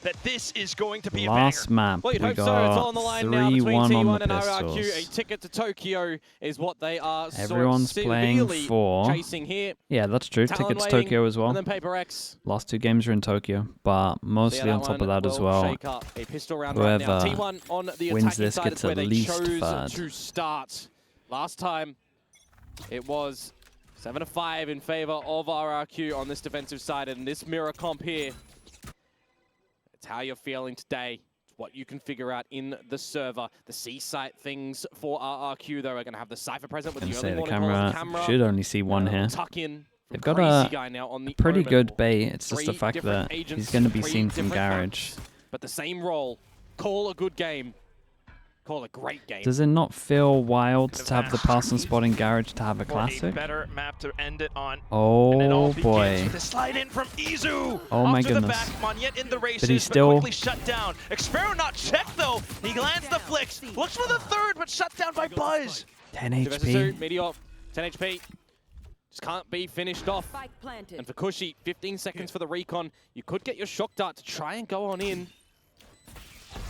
that this is going to be last a banger. map. Well, you'd We hope so. It's all on the got line now between 3-1 T1 on and the RRQ. A pistols. ticket to Tokyo is what they are Everyone's playing for. chasing here. Yeah, that's true. Talon Ticket to waiting, Tokyo as well. And then Paper X. Last 2 games are in Tokyo, but mostly on top of that as well. Shake up a pistol round right now. Whoever T1 on the wins attacking this side gets is where at they least chose third. to start. Last time, it was 7-5 in favor of RRQ on this defensive side, and this mirror comp here, it's how you're feeling today. It's what you can figure out in the server. The C-site things for RRQ, though, are going to have the Cypher present with the early the morning camera should only see one here. Tuck in. They've got a pretty good bait. It's just the fact that he's going to be seen from Garage. But the same role. Call a good game. Call a great game. Does it not feel wild to have the pass and spotting Garage to have a classic? Better map to end it on. Oh boy. The slide in from Izu. Oh my goodness. The back, Monyet in the races, but he's still quickly shut down. Xfero not checked though. He lands the flicks. Looks for the third, but shut down by Buzz. 10 HP. Meteor, 10 HP. Just can't be finished off. And for Cushy, 15 seconds for the recon. You could get your shock dart to try and go on in.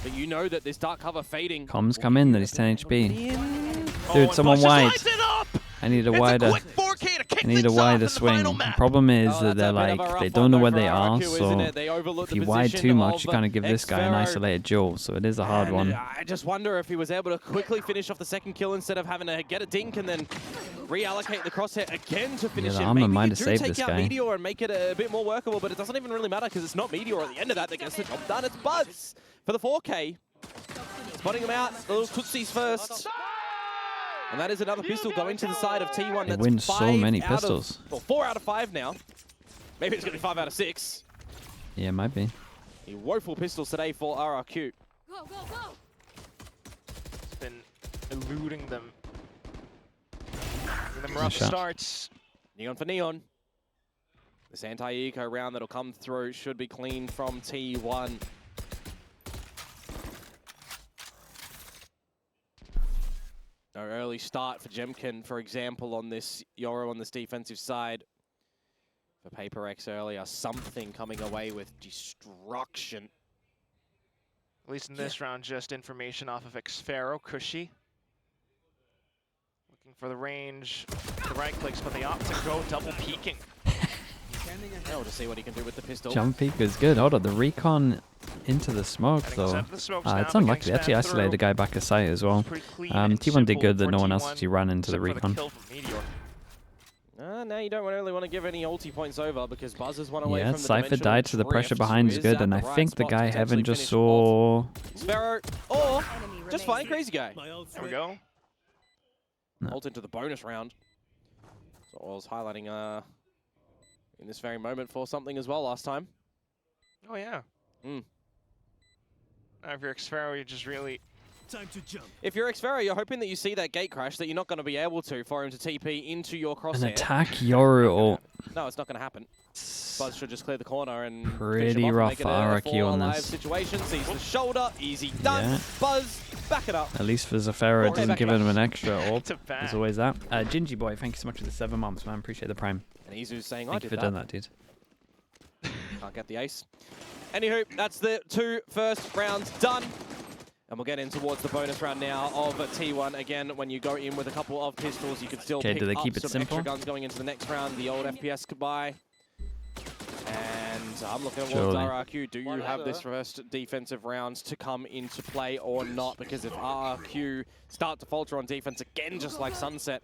But you know that this dark cover fading. Comms come in that he's 10 HP. Dude, someone wide. I need a wider. I need a wider swing. The problem is that they're like, they don't know where they are, so if you wide too much, you kind of give this guy an isolated duel, so it is a hard one. I just wonder if he was able to quickly finish off the second kill instead of having to get a dink and then reallocate the crosshair again to finish the him. armor Maybe might you have do saved take this out guy. Meteor and make it a bit more workable, but it doesn't even really matter because it's not Meteor at the end of that gets the job done. It's Buzz for the 4K. Spotting him out, the little Tootsies first. And that is another pistol going to the side of T1. They win so many pistols. Well, 4 out of 5 now. Maybe it's going to be 5 out of 6. Yeah, it might be. A woeful pistols today for RRQ. Go, go, go! It's been eluding them. Giving them rough starts. Neon for Neon. This anti-eco round that'll come through should be clean from T1. No early start for Jemkin, for example, on this Yoro on this defensive side. For Paper X earlier, something coming away with destruction. At least in this round, just information off of Xfero, Cushy. Looking for the range, the right clicks, but they opt to go double peeking. Oh, to see what he can do with the pistol. Jump peek is good. Hold on, the recon into the smoke though. It's unlucky. They actually isolated the guy back of sight as well. T1 did good that no one else actually ran into the recon. Now you don't really want to give any ulti points over because Buzz is one away from the Cypher died, so the pressure behind is good, and I think the guy Heaven just saw... Sparrow, or just fighting Crazy Guy. There we go. Ult into the bonus round. So I was highlighting in this very moment for something as well last time. Oh yeah. If you're Xfero, you just really... Time to jump. If you're Xfero, you're hoping that you see that gate crash, that you're not going to be able to for him to TP into your crosshair. An attack Yoru ult. No, it's not going to happen. Buzz should just clear the corner and pretty rough for RRQ on this. Situation. Sees the shoulder, easy done. Yeah. Buzz, back it up. At least for Zafera, it doesn't give him an extra ult. There's always that. Gingy Boy, thank you so much for the 7 months, man. Appreciate the prime. And Izu's saying, Thank you for doing that, dude. Can't get the ace. Anywho, that's the 2 first rounds done. And we'll get in towards the bonus round now of T1. Again, when you go in with a couple of pistols, you can still pick do they up keep it some simple? extra guns going into the next round. The old FPS goodbye. And I'm looking towards Surely. RRQ. Do you have this first defensive rounds to come into play or not? Because if RRQ start to falter on defense again, just like Sunset,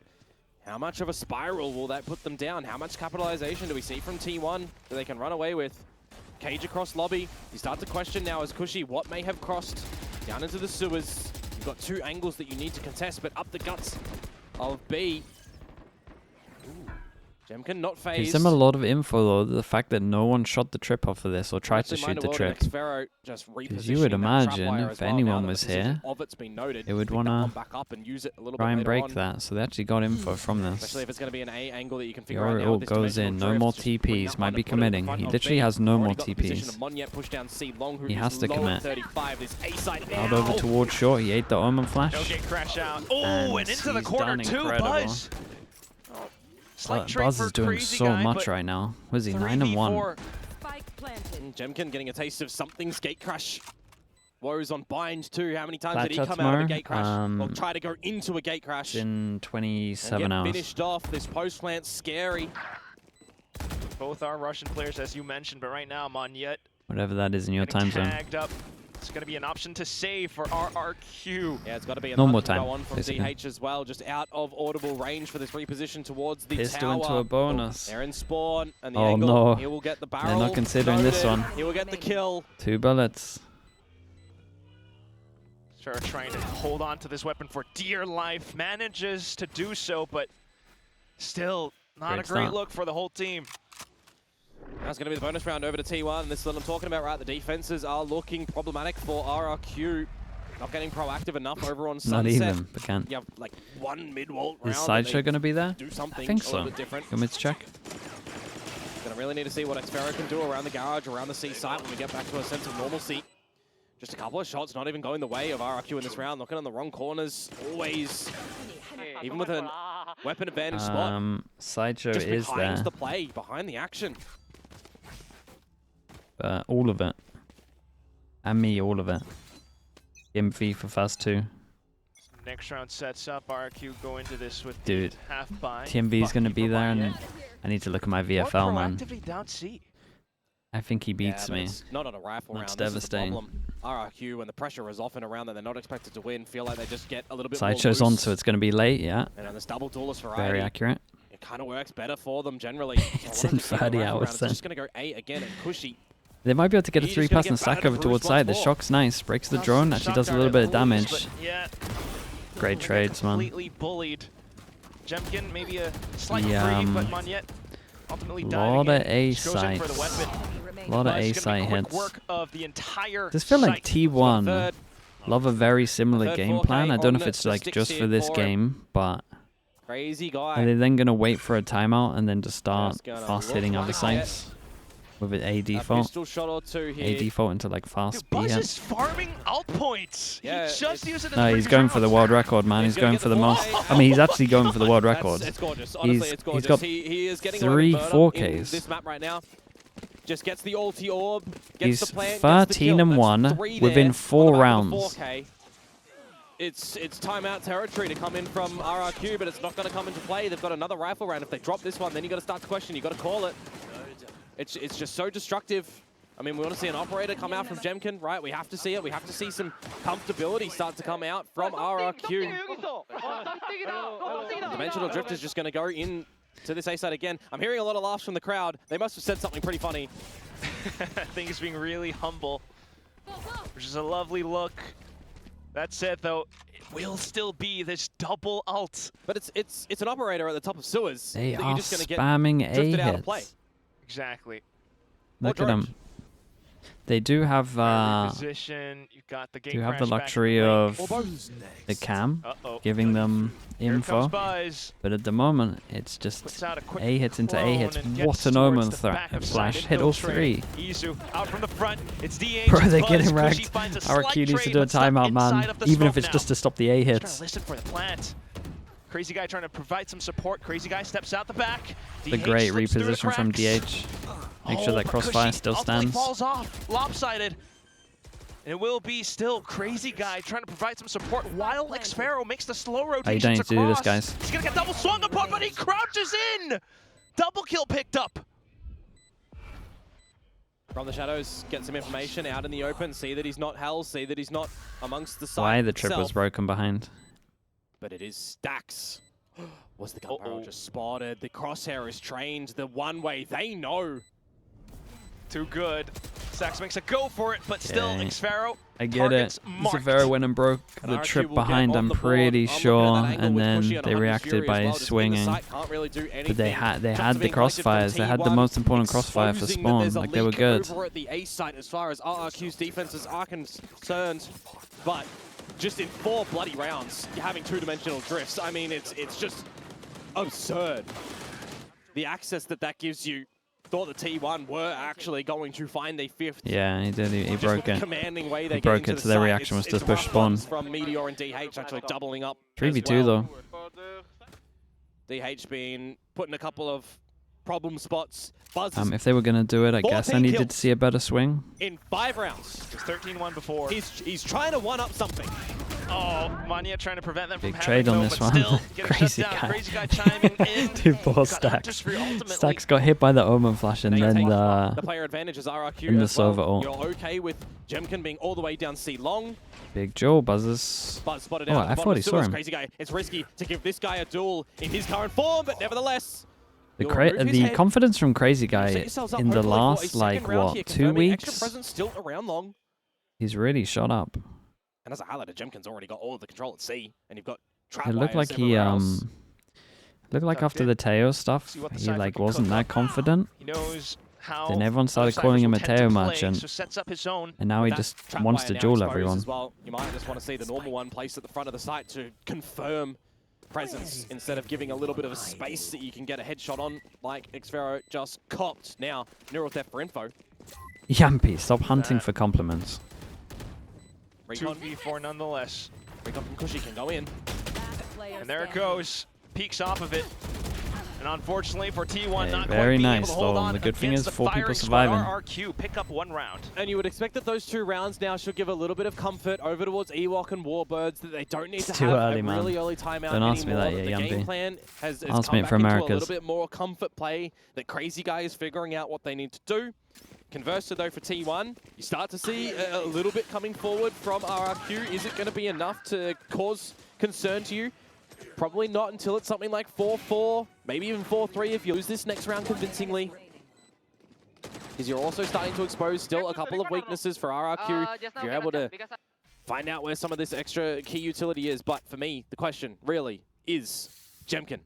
how much of a spiral will that put them down? How much capitalization do we see from T1 that they can run away with? Cage across lobby. You start to question now as Cushy what may have crossed down into the sewers. You've got 2 angles that you need to contest, but up the guts of B. Jemkin not phased. Gives them a lot of info though, the fact that no one shot the trip off of this or tried to shoot the trip. Because you would imagine if anyone was here, it would want to try and break that. So they actually got info from this. Especially if it's going to be an A angle that you can figure out now. Your ult goes in, no more TPs, might be committing. He literally has no more TPs. He has to commit. Out over towards short, he ate the Omen flash. Oh, and into the corner too, Buzz. Buzz is doing so much right now. Was he 9 and 1? Jemkin getting a taste of something's gate crash. Woes on bind too. How many times Flat did he shot come out of a tomorrow? gate crash? Or try to go into a gate crash? In 27 and hours. get finished off. This post plant scary. Both are Russian players, as you mentioned, but right now, Monyet Whatever that is in your time zone. tagged up. It's going to be an option to save for RRQ. Yeah, it's got to be a Normal to time, go on from basically. DH as well. Just out of audible range for this reposition towards the Pistol tower. into a bonus. They're in spawn, and the Oh, angle. no. He will get the barrel. They're not considering this loaded. one. He will get the kill. 2 bullets. Sure, trying to hold on to this weapon for dear life. Manages to do so, but still not a great look for the whole team. That's going to be the bonus round over to T1. This is what I'm talking about, right? The defenses are looking problematic for RRQ. Not getting proactive enough over on Sunset. Not even, but can. You have like one mid-wall round. Is Sideshow going to be there? Do something I think a so. little bit different. You want me to check? Gonna really need to see what Xfero can do around the garage, around the C site when we get back to a sense of normalcy. Just a couple of shots, not even going the way of RRQ in this round. Looking on the wrong corners, always. Even with a weapon advantage spot. Sideshow just is behind there. the play, behind the action. All of it. And me, all of it. MV for fast 2. Next round sets up. RRQ go into this with Dude, half buy. TMV is going to be there, and I need to look at my VFL, man. Proactively down C. I think he beats me. Not on a rifle round. That's This is the devastating. problem. RRQ, when the pressure is often around that they're not expected to win, feel like they just get a little bit Sideshow's more on, loose. so it's going to be late, yeah. And on this double duelist variety, Very accurate. it kind of works better for them generally. It's in 30 hours It's then. just going to go A again and Cushy. They might be able to get a He's just 3-person gonna get stack battered over for towards response side. The four. shock's nice. Breaks the drone. Actually does a little bit of damage. Yeah. Great trades, man. Completely bullied. Jemkin maybe a slight The, free, but Monyet ultimately died lot of again. A Just goes in for the sites. weapon. A lot of But A it's gonna be site quick hits. work of the entire Just feel like site. T1 Third, love a very similar third game 4K plan. I don't know if on it's the like sticks just here for this for game, but crazy are guy. they then going to wait for a timeout and then just start Just gonna fast look hitting other like sites with an A A default? pistol shot or two A here. default into like fast B Buzz hit. is farming alt points. Yeah, He just used it in No, the he's previous going for the rounds. world record, man. He's gonna going get for the the most. ball. I mean, he's actually going for the world record. It's gorgeous. Honestly, it's gorgeous. got he is getting 3 away with murder in 4Ks. this map right now. Just gets the ulti orb, gets He's the plant, 13 and 1 within 4 rounds. 4K. It's timeout territory to come in from RRQ, but it's not going to come into play. They've got another rifle round. If they drop this one, then you got to start to question. You got to call it. It's just so destructive. I mean, we want to see an operator come out from Jemkin, right? We have to see it. We have to see some comfortability start to come out from RRQ. Dimensional Drift is just going to go in to this A side again. I'm hearing a lot of laughs from the crowd. They must have said something pretty funny. I think he's being really humble, which is a lovely look. That said, though, it will still be this double ult. But it's an operator at the top of sewers. They that are you're just going to get spamming A drifted out of play. hits. Exactly. Look Or at them. drones. They do have Position. You've got the game do have crash the back luxury in the of lane. the cam Uh-oh. giving them Here comes info, Buzz. but at the moment it's Puts just out a quick A hits into A clone hits. and What gets an towards omen the back of flash side hit all infiltrate. 3. Izu out from the front. It's DH. Bro, they're Buzz. getting Kushi wrecked. finds a slight RRQ needs to trade, do a but stuck timeout, man. inside of the Even if smoke it's now. just to stop the A Trying hits. to listen for the plant. Crazy Guy trying to provide some support. Crazy Guy steps out the back. The DH great slips through the reposition from cracks. DH. Make sure that but crossfire Kushi still ultimately stands. falls off. Lopsided. It will be still Crazy Guy trying to provide some support while Xfero makes the slow rotations You don't need to do this, across. guys. He's gonna get double swung upon, but he crouches in. Double kill picked up. From the shadows, get some information out in the open. See that he's not Hell. See that he's not amongst the side. Why the trip was itself. broken behind? But it is Stacks. Was the gun barrel just spotted? The crosshair is trained the one way they know. Too good. Sax makes a go for it, but still Okay. Xfero. I get it. Targets marked. Xfero went and broke And the RRQ trip will get behind, on I'm the board. pretty I'm looking at sure, that angle and with then Kushi on they 100 reacted Fury as by well. Just being swinging. the site can't really do But they anything. had Just the being collected from crossfires. They had the T1, most important crossfire for exposing that spawn. there's a Like they were leak good. over at the A site as far as RRQ's defenses are concerned, but just in 4 bloody rounds, you're having 2-dimensional drifts. I mean, it's just absurd. The access that gives you. Thought the T1 were actually going to find a 5th. Yeah, he did. He Just broke with the it. commanding way they He broke get into it, the so their site. reaction was to It's push rough spawn. ones from Meteor and DH actually doubling up. 3v2 as well. though. DH being put in a couple of problem spots. Buzz If they were going to do it, I guess I 14 needed to kills. see a better swing. in 5 rounds. It was 13-1 before. He's trying to one-up something. Oh, Manya trying to prevent them Big from trade having on though, this but one. still getting Crazy shut down. guy. Crazy guy chiming in. Dude, poor Got Stacks. Hunter's Fury ultimately. Stacks got hit by the Omen Flash and Now you then take the player advantage as RRQ in the as well. server ult. You're okay with Jemkin being all the way down C long. Big Joe buzzes. Buzz spotted Oh, out. I thought he saw him. Crazy guy. It's risky to give this guy a duel in his current form, but nevertheless. The, you'll remove his head. confidence from Crazy Set Guy yourselves up in the hopefully for a last, like, second round what, here, 2 confirming extra weeks? presence still around long. He's really shot up. And as a highlighter, Jemkin's already got all of the control at C, and you've got trap It looked wires like he, everywhere else. looked like Tucked after in. the Teo stuff, See what the he, Cypher like, can wasn't cook that up. confident. He knows how Then everyone started outsiders calling him will a tend to Teo play, merchant. So sets up his own. And now he With that just trap wants wire to now duel exposed everyone. As well. You might just want to see the normal one placed at the front of the site to confirm presence instead of giving a little bit of a space that you can get a headshot on, like Xfero just copped. Now, neural theft for info. Yampy, stop hunting for compliments. Recon 2v4 nonetheless. from Cushy can go in. And there it goes. Peeks off of it. And unfortunately for T1, Hey, not very quite being nice, able to hold though. on The good thing against is the 4 people firing squad. surviving. RRQ pick up 1 round. And you would expect that those 2 rounds now should give a little bit of comfort over towards Ewok and Warbirds, that they don't need It's to too have early, a man. really early timeout Don't ask me anymore. that The yet, game Yampy. plan has Ask come me back for into a Americas. little bit more comfort play, that Crazy Guy is figuring out what they need to do. Conversely, though, for T1, you start to see a little bit coming forward from RRQ. Is it going to be enough to cause concern to you? Probably not until it's something like 4-4, maybe even 4-3 if you lose this next round convincingly. Because you're also starting to expose still a couple of weaknesses for RRQ. If you're able to find out where some of this extra key utility is. But for me, the question really is, Jemkin,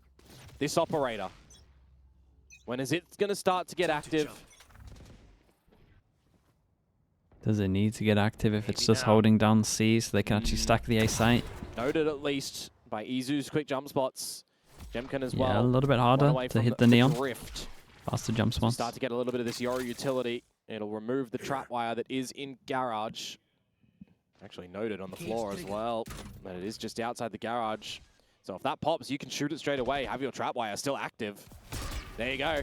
this operator, when is it going to start to get active? Does it need to get active if it's Maybe just now. holding down C so they can actually stack the A site? Noted at least by Izu's quick jump spots. Jemkin as well. Yeah, a little bit one harder away to from hit the neon. drift. Faster jump So we spots. start to get a little bit of this Yoru utility. It'll remove the trap wire that is in garage. Actually noted on the floor as well, but it is just outside the garage. So if that pops, you can shoot it straight away. Have your trap wire still active. There you go.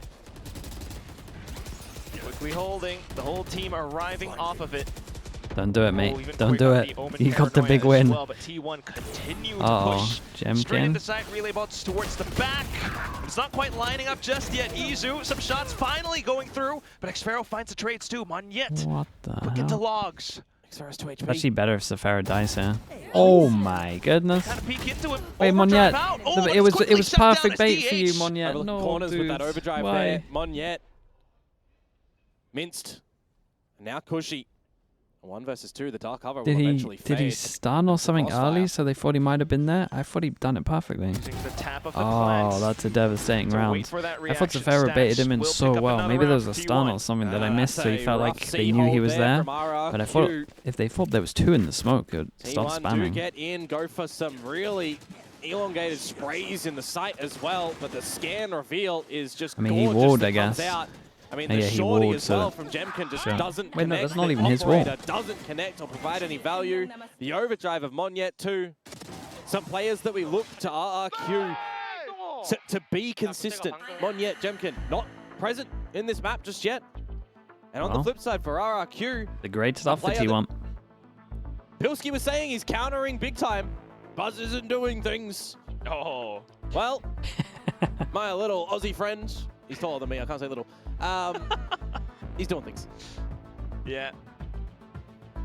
Quickly holding. The whole team arriving off of it. Don't do it, mate. Oh, even Don't quick do on it. the Omen You got the paranoia big as win. Well, but T1 continue to Uh-oh. push straight Jemkin. into side relay bots towards the back. It's not quite lining up just yet. Izu, some shots finally going through, but Xfero finds the trades too. Monyet, What the quick into hell? logs. Xfero's 2 HP. Actually better if Safari dies here. Oh my goodness. Kind of peek into it. Wait, Overdrive Monyet. out. Oh, but It it's was quickly shut down perfect as bait for you, DH. Monyet. Overlook No, corners with that dude. overdrive Why? there. Monyet. Minced. Now Cushy. 1 versus 2, the dark cover will eventually fade. Did he stun or something Crossfire. early so they thought he might have been there? I thought he'd done it perfectly. Using the tap of the Oh, plant. that's a devastating So wait round. for that I thought reaction. Safari baited him in Stacks so will pick up well. another Maybe there round was a for stun T1. or something that I missed, so he That's a felt rough like they knew he was there. from But I thought RRQ. if they thought there was 2 in the smoke, it would stop T1 do spamming. get in, go for some really elongated sprays in the site as well, but the scan reveal is just I mean, he gorgeous walled, that I comes guess. out. I mean, Oh, the yeah, he shorty walled, as well so- from Jemkin just Sure. doesn't Wait, no, connect. that's not The even his wall. operator doesn't connect or provide any value. The overdrive of Monyet too. Some players that we look to RRQ to be consistent. Monyet, Jemkin, not present in this map just yet. And on the Well. flip side for RRQ, The great stuff for player that- T1. Pilski was saying he's countering big time. Buzz isn't doing things. Oh. Well, my little Aussie friend, he's taller than me, I can't say little. He's doing things. Yeah.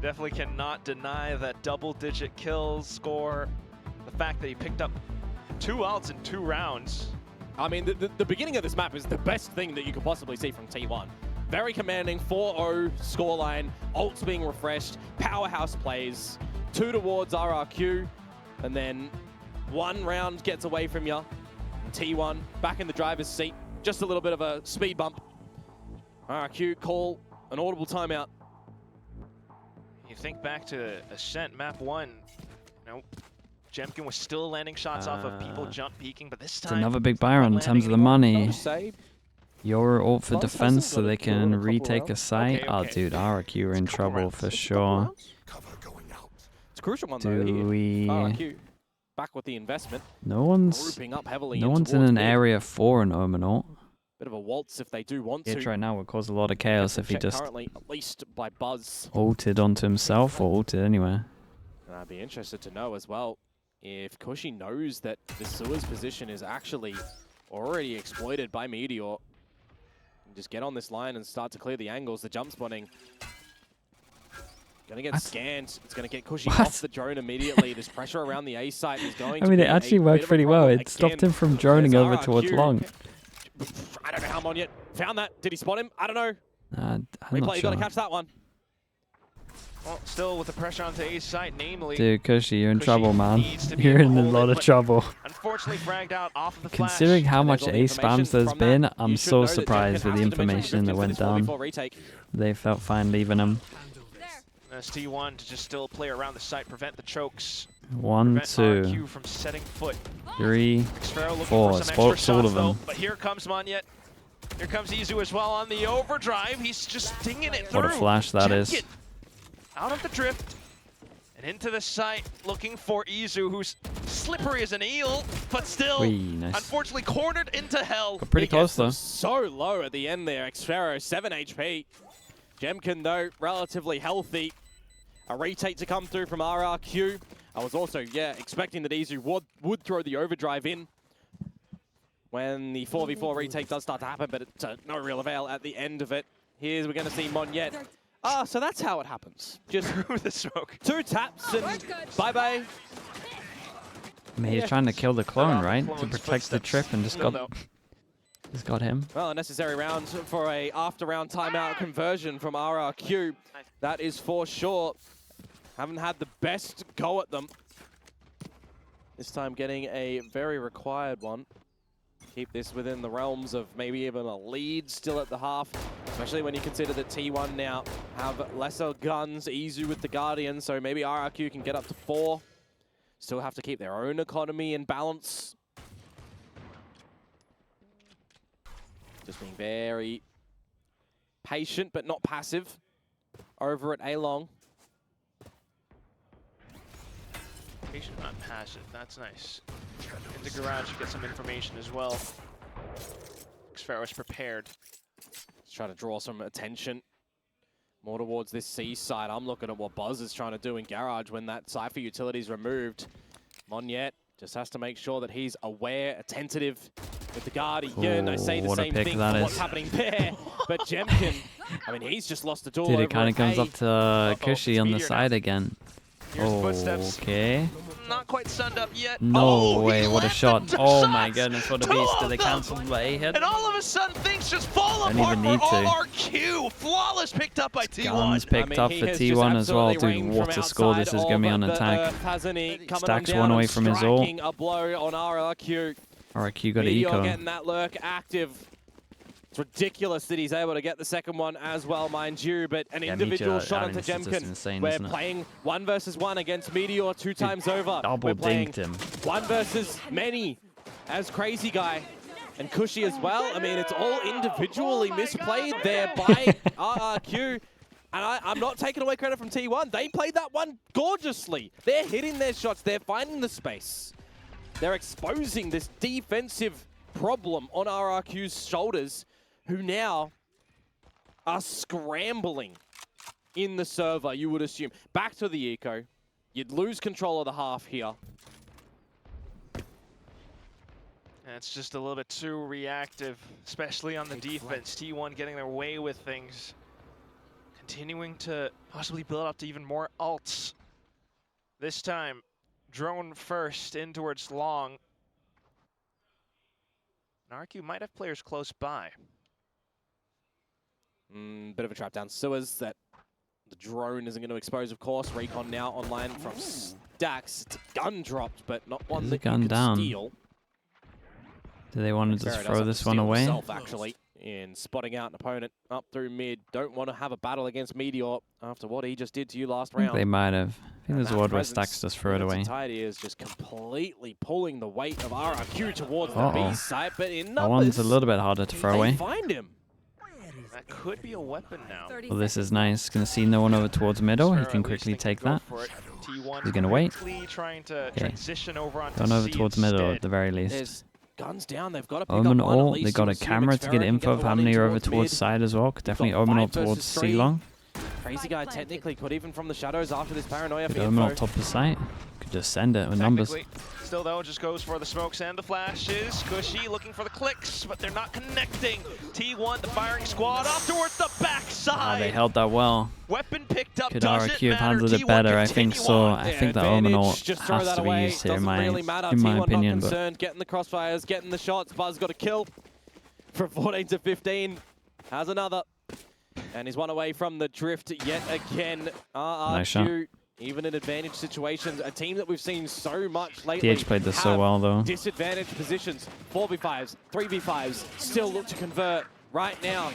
Definitely cannot deny that double-digit kills score. The fact that he picked up 2 ults in 2 rounds. I mean, the beginning of this map is the best thing that you could possibly see from T1. Very commanding, 4-0 scoreline, ults being refreshed, powerhouse plays, 2 towards RRQ, and then 1 round gets away from you. T1 back in the driver's seat, just a little bit of a speed bump. RRQ call an audible timeout. You think back to Ascent Map 1, you know, Jemkin was still landing shots off of people jump peeking, but this It's time another big it's not buyer in landing terms of the anymore. money. Say, Your ult for Buzz defense hasn't so got a they kill in a can couple retake a rounds. site. Okay, Oh, okay. dude, RRQ are in trouble rounds. for Couple sure. rounds? It's a crucial one though. Do here. we... RRQ back with the investment, No one's... grouping up heavily. No in one's in towards an mid. area for an Omen ult. Bit of a waltz if they do want to. Right now would cause a lot of chaos if he just currently, at least by Buzz. ulted onto himself or ulted anywhere. And I'd be interested to know as well if Kushi knows that the Sewer's position is actually already exploited by Meteor. Just get on this line and start to clear the angles. The jump spawning. Gonna get scanned. It's gonna get Kushi off the drone immediately. There's pressure around the A site. Is going. I mean, it actually worked pretty well. It stopped him from droning over towards long. I don't know how Monyet found that. Did he spot him? I don't know. I'm Replay, not you sure. gotta catch that one. Well, still with the pressure onto A's side, namely. Dude, Kushi, you're in Kushi trouble, man. needs to be You're in a able to lot hold of it, trouble. Unfortunately, fragged out off of the flash. Considering how And much there's all the A spams information there's from been, that. I'm You should so know that surprised Jen with the has to dimension information that drift went into this down. 4v4 retake. They felt fine leaving him. As T1 to just still play around the site, prevent the chokes. 1, Prevent 2, RRQ from setting foot. 3, Xfero looking 4. for some extra Sports all shots, of them. though, but here comes Monyet. Here comes Izu as well on the overdrive. He's just stinging it through. What a flash that is. Jemkin out of the drift and into the site, looking for Izu, who's slippery as an eel, but still, Nice. unfortunately, cornered into hell. But pretty He close gets them though. So low at the end there. Xfero, 7 HP. Jemkin, though, relatively healthy. A retake to come through from RRQ. I was also, expecting that Izu would throw the overdrive in when the 4v4 retake does start to happen, but it's no real avail at the end of it. We're going to see Monyet. So that's how it happens. Just Through the smoke. 2 taps and bye-bye. I mean, he's trying to kill the clone, right? To Clone's protect the footsteps. trip and just got him. Well, a necessary round for a after-round timeout conversion from RRQ. That is for sure. Haven't had the best go at them. This time getting a very required one. Keep this within the realms of maybe even a lead still at the half, especially when you consider that T1 now have lesser guns, Izu with the Guardian, so maybe RRQ can get up to 4. Still have to keep their own economy in balance. Just being very patient, but not passive over at A-Long. Patient, not passive. That's nice. Into garage, get some information as well. Xfero is prepared. Let's try to draw some attention more towards this C side. I'm looking at what Buzz is trying to do in garage when that Cypher utility is removed. Monyet just has to make sure that he's aware, attentive with the Guardian. I say the same thing for what's happening there. But Jemkin, I mean, he's just lost the duel. Dude, it kind of comes up to Kushi on the side again. Here's footsteps. Okay. Not quite sunned up yet. No way, he what a landed shot. 2 Oh my shots. goodness, what a 2 beast. of Did they them. cancel the A hit? And all of a sudden, things just fall Don't apart even for need to. RRQ. Flawless picked up by T1. Guns picked up he for has T1 just as well. absolutely Dude, rained what from a score this is outside going to be of on the attack. earth, hasn't he? Coming Stacks on down one away and from his ult. striking a blow on RRQ. RRQ got an Meteor eco. getting that lurk active. It's ridiculous that he's able to get the second one as well, mind you, but an individual Meteor, shot I mean, onto it's just Jemkin. insane, We're isn't it? playing 1 versus 1 against Meteor 2 times over. Double We're playing dinked him. 1 versus many as Crazy Guy. And Kushi as well. I mean, it's all individually misplayed there by RRQ. And I'm not taking away credit from T1. They played that one gorgeously. They're hitting their shots. They're finding the space. They're exposing this defensive problem on RRQ's shoulders, who now are scrambling in the server, you would assume. Back to the eco. You'd lose control of the half here. And it's just a little bit too reactive, especially on the defense. T1 getting their way with things. Continuing to possibly build up to even more ults. This time, drone first in towards long. And RQ might have players close by. Bit of a trap down sewers that the drone isn't going to expose, of course. Recon now online from Stacks. It's a gun dropped, but not one There's a that gun you can down. steal. Do they want to just Xfero throw does have this to one steal away? himself, actually, in spotting out an opponent up through mid. Don't want to have a battle against Meteor after what he just did to you last I think round. they might have. I think there's a that word where presence Stacks just throw it in its away. entirety is just completely pulling the weight of RRQ towards the B site, but in That one's numbers, a little bit harder to throw they away. find him. That could be a weapon now. Well, this is nice. Gonna see no one over towards middle. He Xfero can at least quickly thinking take to go that. for it. T1 He's gonna wait. quickly trying to Okay. transition over onto Going over C towards middle instead. at the very least. There's guns down. They've got to pick Omen up one at ult. least. They got a camera to get info of how many are over towards side as well. Could definitely Omen ult towards C long. Crazy guy technically could even from the shadows after this paranoia. Could Omen ult top of site. Could just send it with numbers. Still though, just goes for the smokes and the flashes. Cushy looking for the clicks, but they're not connecting. T1, the firing squad, off towards the backside. They held that well. Weapon picked up. Could RRQ have handled it better? I think so. I think that Omen ult has to be used here in my opinion. But getting the crossfires, getting the shots. Buzz got a kill from 14 to 15. Has another. And he's one away from the drift yet again. RRQ. Nice shot. Even in advantage situations, a team that we've seen so much lately. DH played this so well though. Disadvantaged positions, 4v5s, 3v5s, still look to convert right now.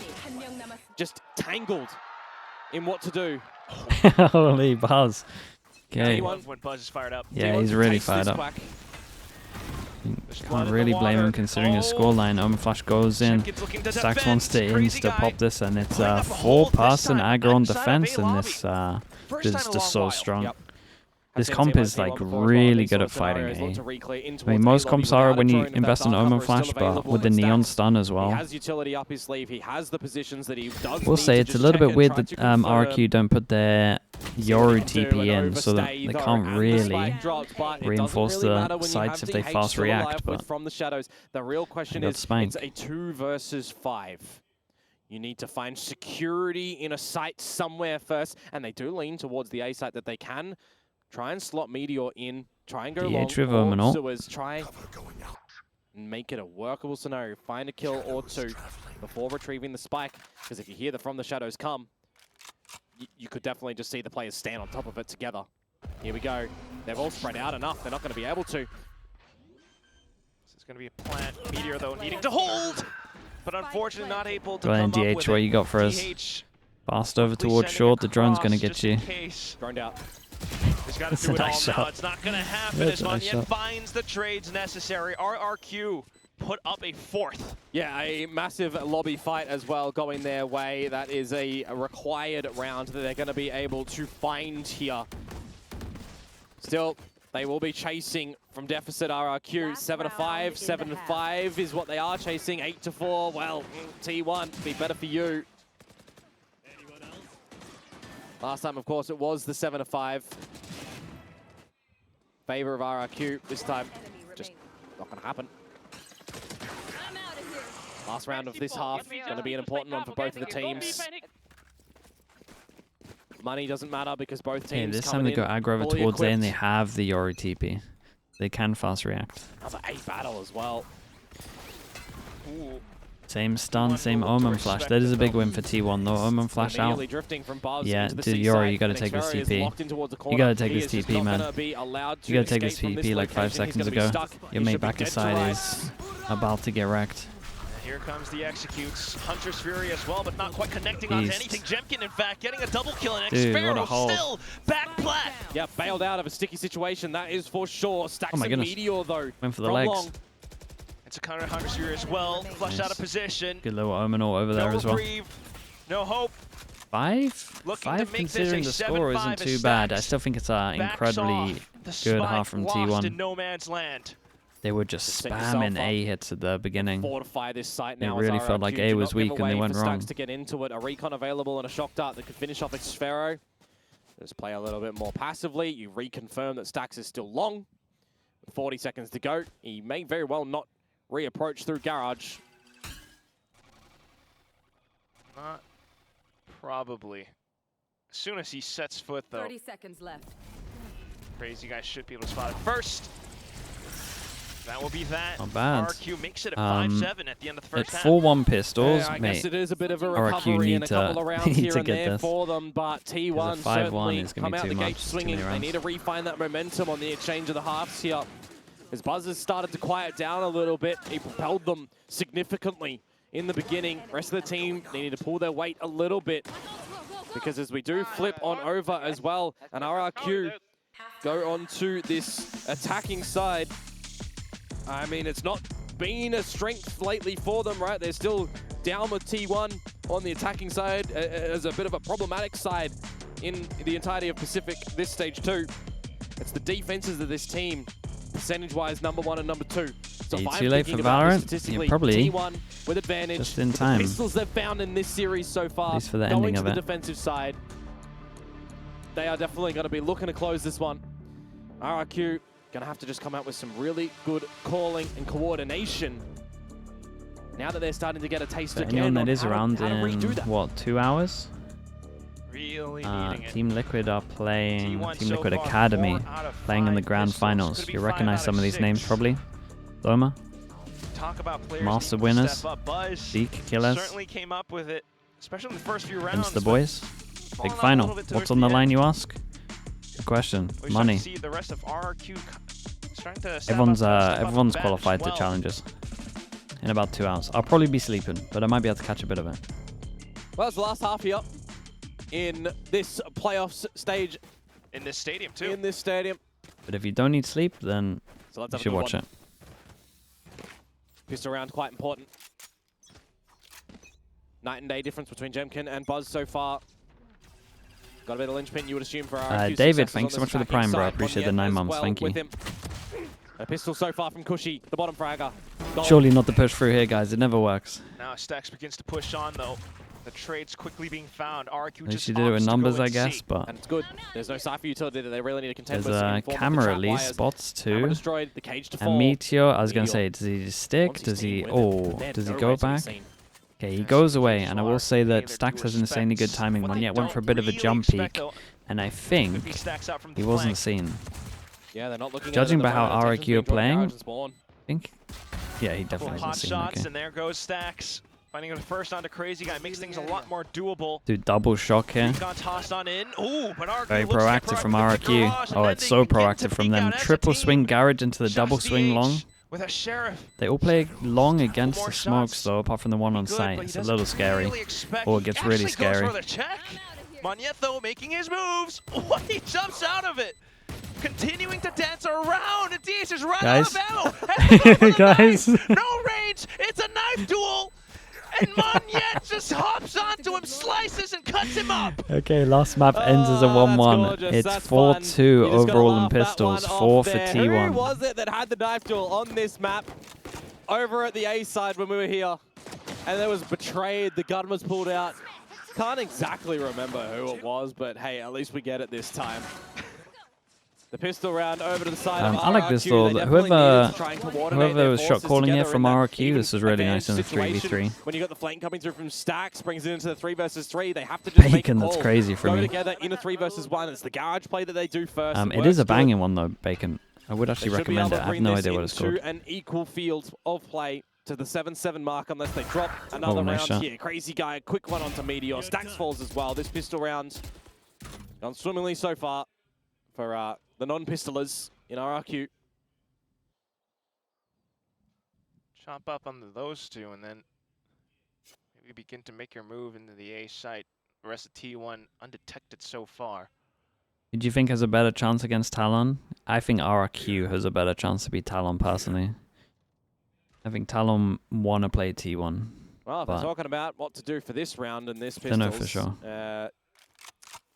Just tangled in what to do. Holy Buzz. Okay. When Buzz is fired up. Yeah, he's really fired up. Can't really blame him considering his scoreline. Omen Flash goes in. Stax wants to insta-pop this, and it's a 4-person aggro on defense, and this is just so strong. This comp is like really good at fighting A. I mean, most comps are when you invest in Omen Flash, but with the Neon Stun as well. He has utility up his sleeve. He has the positions that he does. We'll say it's a little bit weird that RRQ don't put their Yoru TP in, so that they can't really reinforce the sites if they fast react. But from the shadows, the real question is, it's a 2 versus 5. You need to find security in a site somewhere first, and they do lean towards the A site that they can. Try and slot Meteor in, try and go long, or Sewers, try and make it a workable scenario. Find a kill or 2 before retrieving the spike, because if you hear the from the shadows come, you could definitely just see the players stand on top of it together. Here we go. They've all spread out enough. They're not going to be able to. This is going to be a plant. Meteor, though, needing to hold, but unfortunately not able to go ahead, come up DH, with what you got for us? Fast over towards short. The drone's going to get you. Droned out. That's a nice shot. It's not going to happen as Munyan finds the trades necessary. RRQ put up a 4th. Yeah, a massive lobby fight as well going their way. That is a required round that they're going to be able to find here. Still, they will be chasing from deficit RRQ. 7-5, 7-5 is what they are chasing. 8-4, well, T1, be better for you. Last time, of course, it was the 7-5. Favor of RRQ. This time, just not going to happen. Last round of this half, going to be an important one for both of the teams. Money doesn't matter because both teams this time they go aggro over towards A and they have the Yoru TP. They can fast react. Another A battle as well. Ooh. Same stun, same Omen Flash. That is a big win for T1 though. Omen Flash out. Yeah, to Yoru, you gotta take this TP. You gotta take this TP, man. You gotta take this TP like 5 seconds ago. Your mate back aside is about to get wrecked. Here comes the executes. Hunter's Fury as well, but not quite connecting on anything. Jemkin, in fact, getting a double kill, and Xpharaoh still back plat. Yeah, bailed out of a sticky situation, that is for sure. Stacks of Meteor, though. Went for the legs. Long. It's a counter Hunter's Fury as well. Flushed out of position. Good little Omen over there as well. No hope. 5 considering the score isn't too bad. I still think it's an incredibly good half from T1. In no man's land. They were just spamming A hits at the beginning. Fortify this site now. It really felt like A was weak and they went wrong. To get into it, a recon available and a shock dart that could finish off Xpharaoh. Just play a little bit more passively. You reconfirm that Stax is still long. With 40 seconds to go, he may very well not reapproach through garage. Not probably. As soon as he sets foot, though. 30 seconds left. Crazy guys should be able to spot it first. That will be that. Not bad. RRQ makes it a 5-7 at the end of the first half. At 4-1 pistols, I mate. guess it is a bit of a RRQ recovery and need a couple of rounds here and there this. for them, but T1 certainly come out the gate swinging. They need to refine that momentum on the exchange of the halves here. As Buzz has started to quiet down a little bit, he propelled them significantly in the beginning. Rest of the team needed to pull their weight a little bit, because as we do flip on over as well, and RRQ go on to this attacking side. I mean, it's not been a strength lately for them, right? They're still down with T1 on the attacking side as a bit of a problematic side in the entirety of Pacific this stage 2. It's the defenses of this team percentage-wise, #1 and #2. So Are you if I'm too late thinking for about this Valorant? statistically, You're probably T1 with advantage. just in The time. pistols they've found in this series so far, At least for the going ending to of the it. defensive side, they are definitely going to be looking to close this one. RRQ going to have to just come out with some really good calling and coordination. Now that they're starting to get a taste For again anyone on that is how around to redo in, that. what, 2 hours? Really needing it. Team Liquid are playing T1 Team so Liquid far, Academy, 4 out of playing in the 5 grand pistols. finals. Could be You 5 recognize out some of these 6. names probably. Loma, Talk about players Master needing to winners, step up. Buzz Zeke, Killers, certainly came up with it, especially in the first few rounds. against the but boys. falling Big off a final. little bit What's towards on the end. line, you ask? Good question. We start Money. to see the rest of RRQ starting to step Everyone's up, step up everyone's the bench qualified well. to challenges in about 2 hours. I'll probably be sleeping, but I might be able to catch a bit of it. Well, it's the last half here in this playoffs stage In this stadium too. in this stadium. But if you don't need sleep, then So let's you have a should good watch one. it. Pistol round quite important. Night and day difference between Jemkin and Buzz so far. Got a bit of linchpin, you would assume, for our David, thanks so much for the Prime, bro. I appreciate the 9 months. Thank you. A pistol so far from Cushy, the bottom fragger. Goal. Surely not the push through here, guys. It never works. Now Stacks begins to push on though. The trade's quickly being found. RRQ At least just you did it with opts to go numbers, I and guess, see. but And it's good. There's no Cypher utility that they really need to contend there's with. a in form of the camera trap at least, wires. spots Camera too. destroyed, the cage to A fall. Meteor, I was going to Meteor. say, does he stick? Once he's Does he, staying with it, oh, there's does he nowhere go to be back? seen. Okay, he Yeah, goes so away, visual and I will say RRQ, that they're Stacks due has insanely good respects. timing. What One they yet went don't for a bit of a really jump expect, peek, though, and I could think be Stacks out from he the wasn't flank. seen. Yeah, they're not looking Judging at it by at the how moment. Attention's RRQ being are drawn playing, garage and spawn. I think, yeah, he Couple definitely hot wasn't seen. shots, Okay. and there goes Stacks. Finding it first onto Crazy Guy makes things a lot more doable. Dude, double shock here. Recon tossed on in. Ooh, but RRQ Very looks to get proactive from proactive with the RRQ. garage, and Oh, then it's they so begin to proactive from peek them. out as a Triple team. swing garage into the Just double swing VH long. with a Sheriff. They all play long against more the smokes shots. though, apart from the one on Good, site. but he It's a doesn't little scary. really expect- Oh, it gets he really actually goes scary. for the check. Monietto making his moves. What, he jumps out of it. Continuing to dance around, and Diaz is right Guys. out of ammo. Guys. No range. It's a knife duel. And Moniette just hops onto him, slices, and cuts him up. Okay, last map ends as a Oh, that's 1-1. gorgeous. It's That's 4-2 fun. You just gotta overall in laugh that pistols, one off 4 for there. T1. Who was it that had the knife duel on this map over at the A side when we were here? And there was betrayed, the gun was pulled out. Can't exactly remember who it was, but hey, at least we get it this time. The pistol round over to the side of RRQ. I like this though. They definitely needed to try and coordinate Whoever their was shot forces calling here together from in that RRQ, even this is really nice in the advantage 3v3. situation. When you got the flank coming through from Stacks, brings it into the 3 versus 3. They have to just make a Bacon, that's call. crazy for Go me. together in a 3 versus 1. It's the garage play that they do first. It is a works good. banging one though, Bacon. I would They actually should be recommend able it. to I have bring no this idea what it's called. into an equal field of play to the 7-7 mark unless they drop another Oh, nice round shot. here. Crazy Guy, quick one onto Meteor. Stacks falls as well. This pistol round gone swimmingly so far for the non-pistolers in RRQ. Chop up onto those two, and then maybe begin to make your move into the A site. The rest of T1 undetected so far. Who do you think has a better chance against Talon? I think RRQ has a better chance to beat Talon personally. I think Talon want to play T1. Well, if but we're talking about what to do for this round and this Don't pistols, know for sure.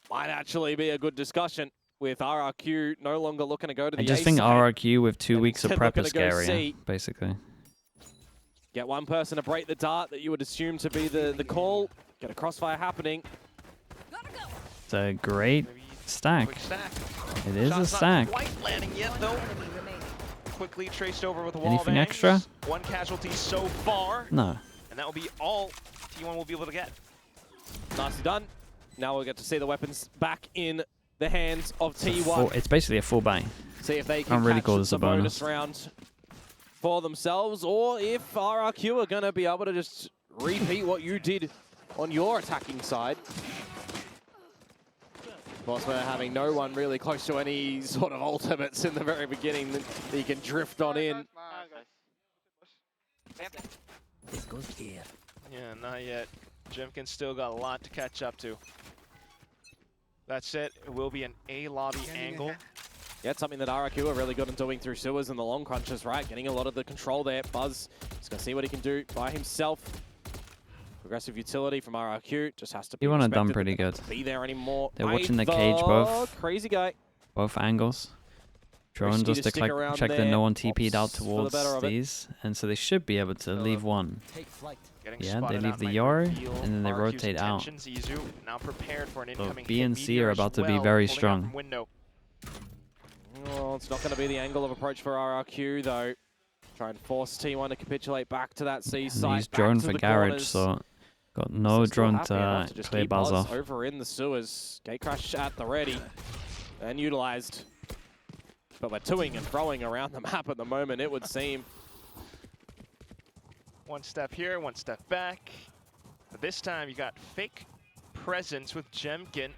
Might actually be a good discussion with RRQ no longer looking to go to the I just A think side. RRQ with 2 and weeks of instead prep looking is to go scarier, C. basically. Get one person to break the dart that you would assume to be the call. Get a crossfire happening. It's a great Maybe stack. quick stack. It is a Shot's stack. not quite landing yet, though. Quickly traced over with wall Anything bangs. extra? One casualty so far, No. and that will be all T1 will be able to get. Nicely done. Now we'll get to see the weapons back in the hands of T1. It's basically a full buy. See if they can Can't really catch call this a the bonus bonus. round for themselves, or if RRQ are going to be able to just repeat what you did on your attacking side. Of course, we're having no one really close to any sort of ultimates in the very beginning that you can drift on in. Yeah, not yet. Jemkin's still got a lot to catch up to. That's it. It will be an A lobby angle. Yeah, it's something that RRQ are really good at doing through sewers and the long crunches, right? Getting a lot of the control there. Buzz is going to see what he can do by himself. Progressive utility from RRQ just has to be T1 are done respected. pretty They good. can't be there anymore. They're watching the cage both. Crazy Guy. Both angles. Drone just to check that no one TP'd out Opts for the towards better of it. these, and so they should be able to leave one. Getting Yeah, they spotted leave out the might Yoro, reveal and then they RRQ's rotate out. intentions. Izu now prepared for an So incoming B hit. and C Meteor are as about to be well, very holding out strong. from window. Well, it's not going to be the angle of approach for RRQ, though. Try and force T1 to capitulate back to that C And site. use drone for garage, so got no drone to clear Buzz off. Over in the sewers. Gate crash at the ready and utilized. But we're toing and throwing around the map at the moment, it would seem. One step here, one step back. But this time you got fake presence with Jemkin.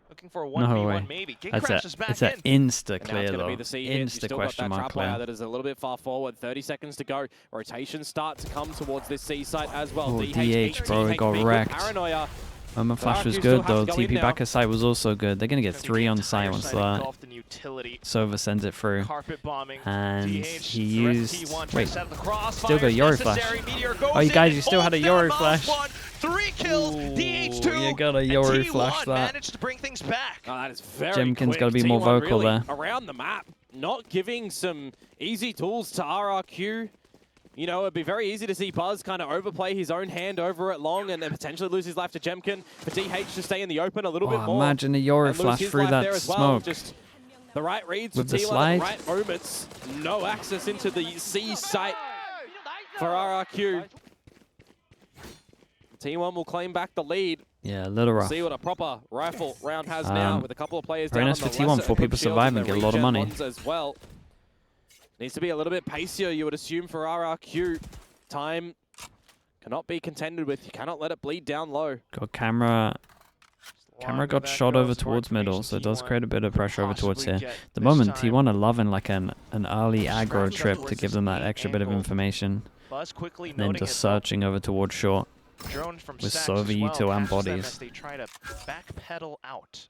Looking for a 1v1 maybe. Gate crashes back it's in. an insta And now clear it's going to though. be the C hit. You've Insta still question got that mark trap wire clear. that is a little bit far forward. 30 seconds to go. Rotations start to come towards this C site as well. Oh, DH, bro, he got wrecked. Paranoia. Moment flash was RRQ good still though. have to go in TP now. back at site was also good. They're gonna get 3 on site once that engulfed in utility. Sova sends it through. Carpet bombing. And DH, he the rest used. T1 tries Wait, to set the crossfire. still got Yoro Necessary. flash. Meteor goes Oh, you in guys, and you still had a holds down Yoro Mouse flash. 1. 3 kills. DH2. You got a and Yoro T1 flash that. managed to bring things back. Oh, that is very Jemkin's quick. gotta be more T1 vocal really there. around the map, not giving some easy tools to RRQ. You know, it'd be very easy to see Buzz kind of overplay his own hand over it long and then potentially lose his life to Jemkin. For DH to stay in the open a little bit more. Imagine a Yoro and lose flash his through life that there as well. smoke. Just the right reads With for the T1 slide. at the right moments. No access into the C site for RRQ. T1 will claim back the lead. Yeah, a little rough. See what a proper rifle round has now with a couple of players very down nice on for the T1, lesser 4 people equipped shields survive and the get a lot of regen money. ones as well. Needs to be a little bit pacier, you would assume, for RRQ. Time cannot be contended with. You cannot let it bleed down low. Got camera. Camera Longer got that shot goes, over more towards middle, information so it does T1 create a bit of pressure over towards possibly here. get The this moment time. T1 are loving like an early aggro Scraps trip up to towards give this them that B extra bit of angle. information. Buzz quickly And then noting just it, though. searching over towards short. Drone from with Stacks Sova, as well, Uto, and catches them bodies. as they try to backpedal out.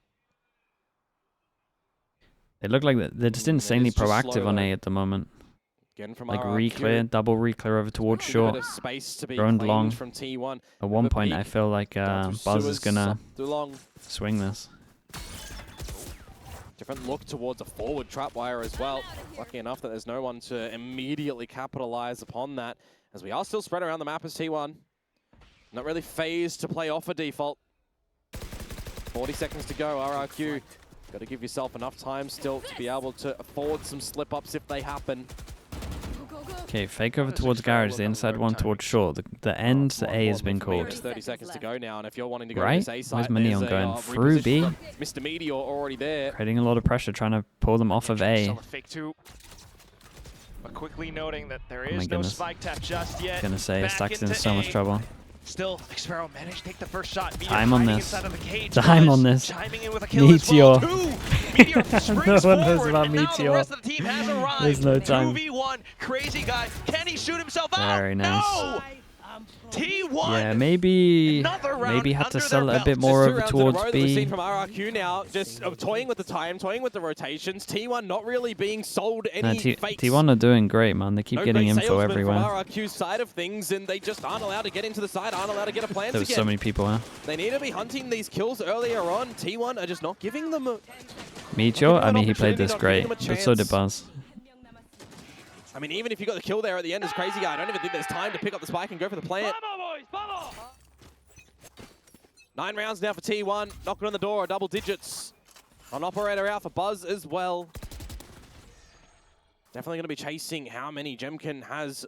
They look like they're just insanely is just proactive slow on though. A at the moment. Again from Like RRQ. re-clear, double re-clear over towards A bit short. of space to be Droned claimed long. from T1. At one Bit point, I peak. feel like Down through Buzz sewers, is gonna up too long. swing this. Different look towards a forward trapwire as well. Lucky enough that there's no one to immediately capitalize upon that, as we are still spread around the map as T1. Not really phased to play off a default. 40 seconds to go, RRQ. Got to give yourself enough time still to be able to afford some slip-ups if they happen. Okay, fake over towards garage, the inside one towards short. The end to A has been called. There's 30 seconds to go now, and if you're wanting to go Right? to this A site, Where's Mignon there's a, going? Through reposition B? from Mr. Meteor already there. Creating a lot of pressure, trying to pull them off of A. Still a fake 2. But quickly noting that there my is no goodness. spike tap just yet. Gonna say, Back Stacks in into so much A. trouble. Still, Xpero managed to take the first shot. Meteor Time on hiding this. inside of the cage. Time Buzz on this. chiming in with a kill as well. Meteor. 2. Meteor springs No one knows forward, about and now the Meteor. rest of the team has arrived. There's no time. 2v1, crazy guy. Can he shoot himself out? Very nice. No! T1. Yeah, maybe Another round had to under sell their it a bit belts. more Just 2 over rounds in a row towards that we've seen B. from RRQ now, just toying with the time, toying with the rotations. T1 not really being sold any fakes. T1 are doing great, man. They keep No getting great info salesmen everywhere. From RRQ's side of things, and they just aren't allowed to get into the side, aren't allowed to get a plans There was again. so many people, huh? They need to be hunting these kills earlier on. T1 are just not giving them a... Meteor, I an mean, he played opportunity, this not great, giving him a but so did chance. Buzz. I mean, even if you got the kill there at the end as Crazy Guy, I don't even think there's time to pick up the spike and go for the plant. 9 rounds now for T1. Knocking on the door, double digits. On Operator out for Buzz as well. Definitely going to be chasing how many Jemkin has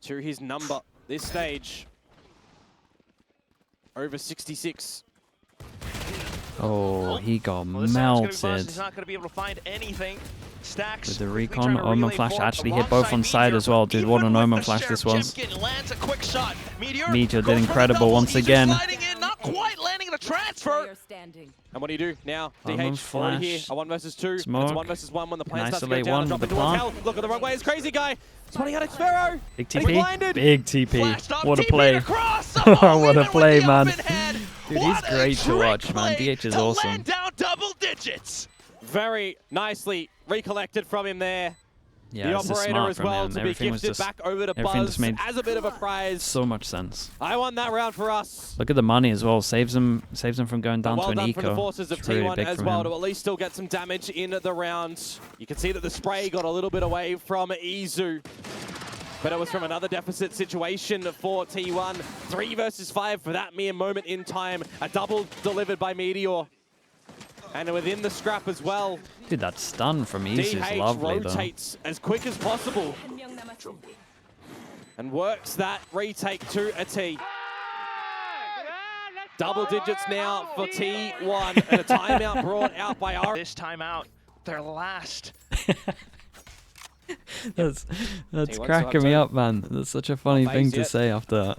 to his number this stage. Over 66. Oh, he got Well, this time it's gonna be Buzz. melted. He's not going to be able to find anything. Stacks With the quickly recon, trying to Omen relay Flash forward actually hit both alongside on side Meteor, as well, but dude. even What an with Omen the Flash Sheriff, this was. Jemkin lands a quick shot. Meteor Meteor goes did for the incredible double. once Izu again. sliding in, not quite landing the transfer. And what do you do now? Omen DH already here. Flash. A 1 versus 2. Smoke. It's 1 versus 1 when the plan Can starts to go isolate down. one Drop with into the one plant. hell. Look at the wrong way. It's Crazy Guy. Spotting out Xpero. Big And he's TP. blinded. Big TP. Flashed up, What a TP'd play. across. Oh, what a even play, with the man. open head. Dude, What he's a great to trick watch, man. play DH is to awesome. land down double digits. Very nicely recollected from him there. Yeah, the this is operator smart as from well him. to be Everything was gifted just back over to everything Buzz just made as a bit of a prize. so much sense. I won that round for us. Look at the money as well. Saves them from going down Well to an done eco. from the forces of It's really T1 big as from well him. to at least still get some damage in the round. You can see that the spray got a little bit away from Izu. But it was from another deficit situation for T1. 3 versus 5 for that mere moment in time. A double delivered by Meteor. And within the scrap as well. Dude, that stun from Izu is DH lovely rotates as quick as possible. And works that retake to a T. Double digits now for T1. And a timeout brought out by R. This timeout, their last. That's T1 cracking me up, man. That's such a funny Not thing phased to yet. say after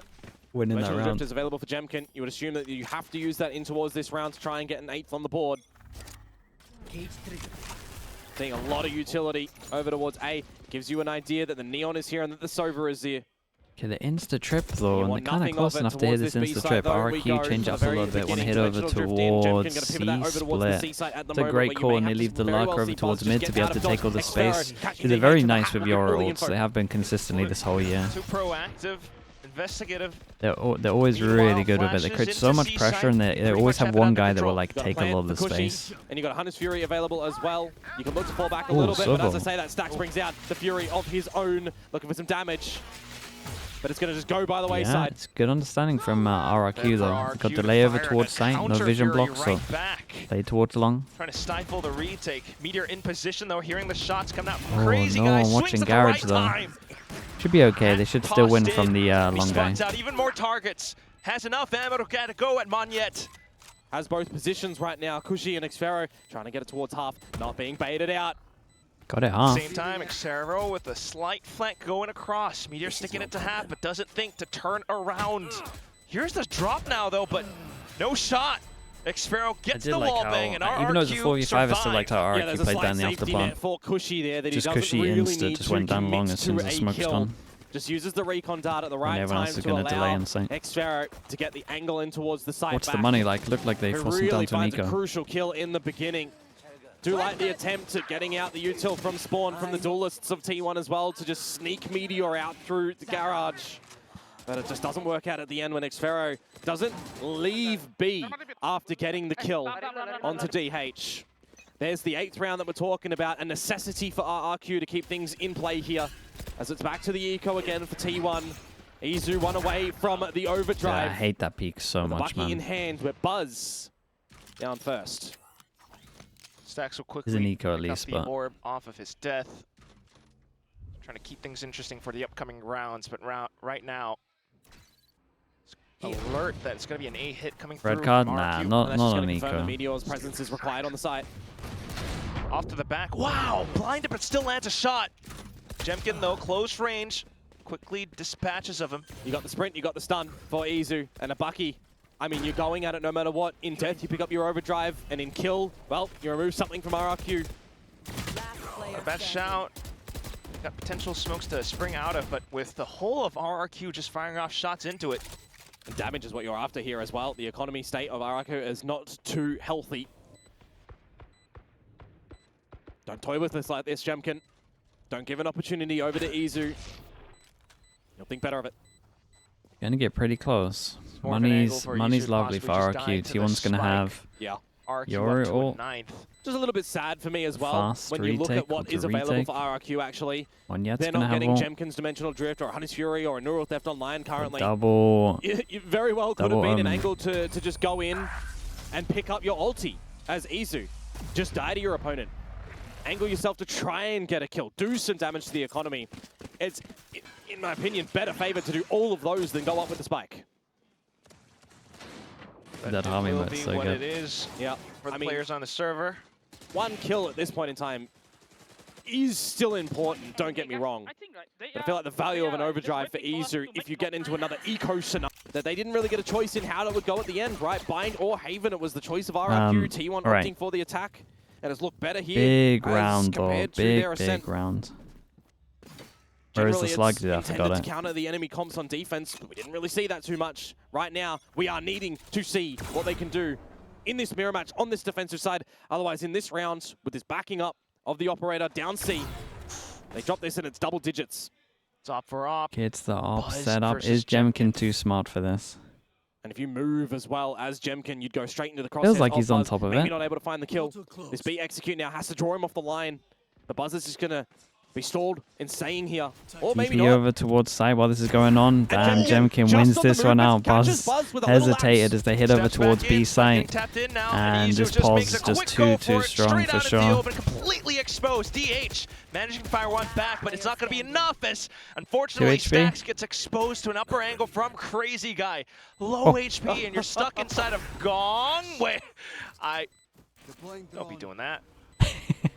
winning that Dimensional round. Drift is available for Jemkin. You would assume that you have to use that in towards this round to try and get an 8th on the board. Seeing a lot of utility over towards A. Gives you an idea that the Neon is here and that the Sova is here. Okay, the insta trip though, You and want they're kind of nothing close of it enough to hit towards this this insta B-side, trip. though. We go RRQ change from up the a little very bit. One beginning, hit over Dimensional Drift in. Jemkin towards gonna C pivot that over towards the split. C-side at the It's a moment, great but you call, may and they have leave the very lurker well over see towards Buzz mid just to get be able out to of take all the dodge. space. Catching They're very DH nice with your really ults. They have been consistently this whole year. Too proactive, investigative. They're always really good with it. They create so much pressure, and they always have one guy that will like take a lot of the space. And you got Hunter's Fury available as well. You can look to fall back a Ooh, little bit, but as I Sobo. say, that Stacks brings out the Fury of his own, looking for some damage. But it's going to just go by the Yeah, wayside. it's good understanding from RRQ though. RRQ Got to delay over fire towards a sight, no counter vision Fury block, so right back. play towards long. Trying to stifle the retake. Meteor in position though, hearing the shots coming out. Oh, Crazy no, guy I'm swings watching at Garage, the though. right time. Should be okay. They should still win Tossed from the in. long He guy. spots out even more targets. Has enough ammo to go at Monyet. Has both positions right now. Kushi and Xfero trying to get it towards half, not being baited out. Got it half. Same time, Xero with a slight flank going across. Meteor sticking it to half, but doesn't think to turn around. Here's the drop now, though, but no shot. Xfero I gets did the like wall how, bang, and RRQ even though it was a 4v5, I still liked how Yeah, RRQ there's a played slight down the safety afterplan. net for Kushi there that he Just doesn't Kushi really insta need just to went down long commit as soon as to the a smoke's kill. gone. Just uses the recon dart at the right everyone time else is to gonna delay allow inside. Xfero to get the angle in towards the side What's back. the money like? Looked like they Who forced him really down to an finds a eco. crucial kill in the beginning. Do like the attempt at getting out the util from spawn from the duelists of T1 as well to just sneak Meteor out through the garage. But it just doesn't work out at the end when Xfero doesn't leave B after getting the kill onto DH. There's the 8th round that we're talking about, a necessity for RRQ to keep things in play here as it's back to the eco again for T1. Izu one away from the Yeah, overdrive. I hate that peak so The much, Bucky in man. hand with Buzz down first. Stacks will He's an quickly eco at pick up least, the but orb off of his death. Trying to keep things interesting for the upcoming rounds, but right now, alert that it's going to be an A hit coming through. red card? from Nah, RRQ. not That's just on gonna confirm that eco. Meteor's presence is required on the site. Off to the back. Wow, blinded but still lands a shot. Jemkin though, close range, quickly dispatches of him. You got the sprint, you got the stun for Izu and a Bucky. I mean, you're going at it no matter what. In death, you pick up your overdrive, and in kill, well, you remove something from RRQ. A best shout. Got potential smokes to spring out of, but with the whole of RRQ just firing off shots into it. And damage is what you're after here as well. The economy state of RRQ is not too healthy. Don't toy with this like this, Jemkin. Don't give an opportunity over to Izu. You'll think better of it. Gonna get pretty close. More of an angle Money's for money's Izu, lovely for possibly just RRQ. dying to the T1's gonna spike. have Yeah. RRQ Your up to a ult. 9th. Just a little bit sad for me as well Fast when you look at retake what with is the available retake. for RRQ actually. one yet's They're gonna not have getting ult. Jemkin's Dimensional Drift or a Hunter's Fury or a Neural Theft Online currently. Double. You very well could have Double, been an um, angle to just go in and pick up your ulti as Izu. Just die to your opponent. Angle yourself to try and get a kill. Do some damage to the economy. It's, in my opinion, better favor to do all of those than go up with the spike. But That it homing will was be so what good. it is Yeah, for the I mean, players on the server. one kill at this point in time is still important, don't get me wrong. But I feel like the value of an overdrive for Izu, if you get into another eco scenario, that they didn't really get a choice in how it would go at the end, right? Bind or Haven, it was the choice of RRQ. T1 right. opting for the attack. And it's looked better here. Big as round though. compared to their Big ascent. round. Where is the Generally, slug, it's dude? I intended forgot to it. counter the enemy comps on defense, but we didn't really see that too much. Right now, we are needing to see what they can do in this mirror match on this defensive side. Otherwise, in this round, with this backing up of the operator down C, They drop this and it's double digits. It's op for op. Gets the op Buzz setup. versus Is Jemkin too smart for this? And if you move as well as Jemkin, you'd go straight into the crosshairs. Feels like he's on Buzz. top of Maybe it. not able to find the kill. This B execute now has to draw him off the line. The Buzz is just going to be stalled in staying here. Or maybe TP not. over towards side while this is going on. Damn, Jemkin wins this one out. Buzz hesitated as they hit over towards B site. And this pulse is just too strong for sure. But completely exposed. DH managing to fire one back, but it's not going to be enough as, unfortunately, Stacks gets exposed to an upper angle from Crazy Guy. Low HP, and you're stuck inside of Gong. Wait, don't be doing that.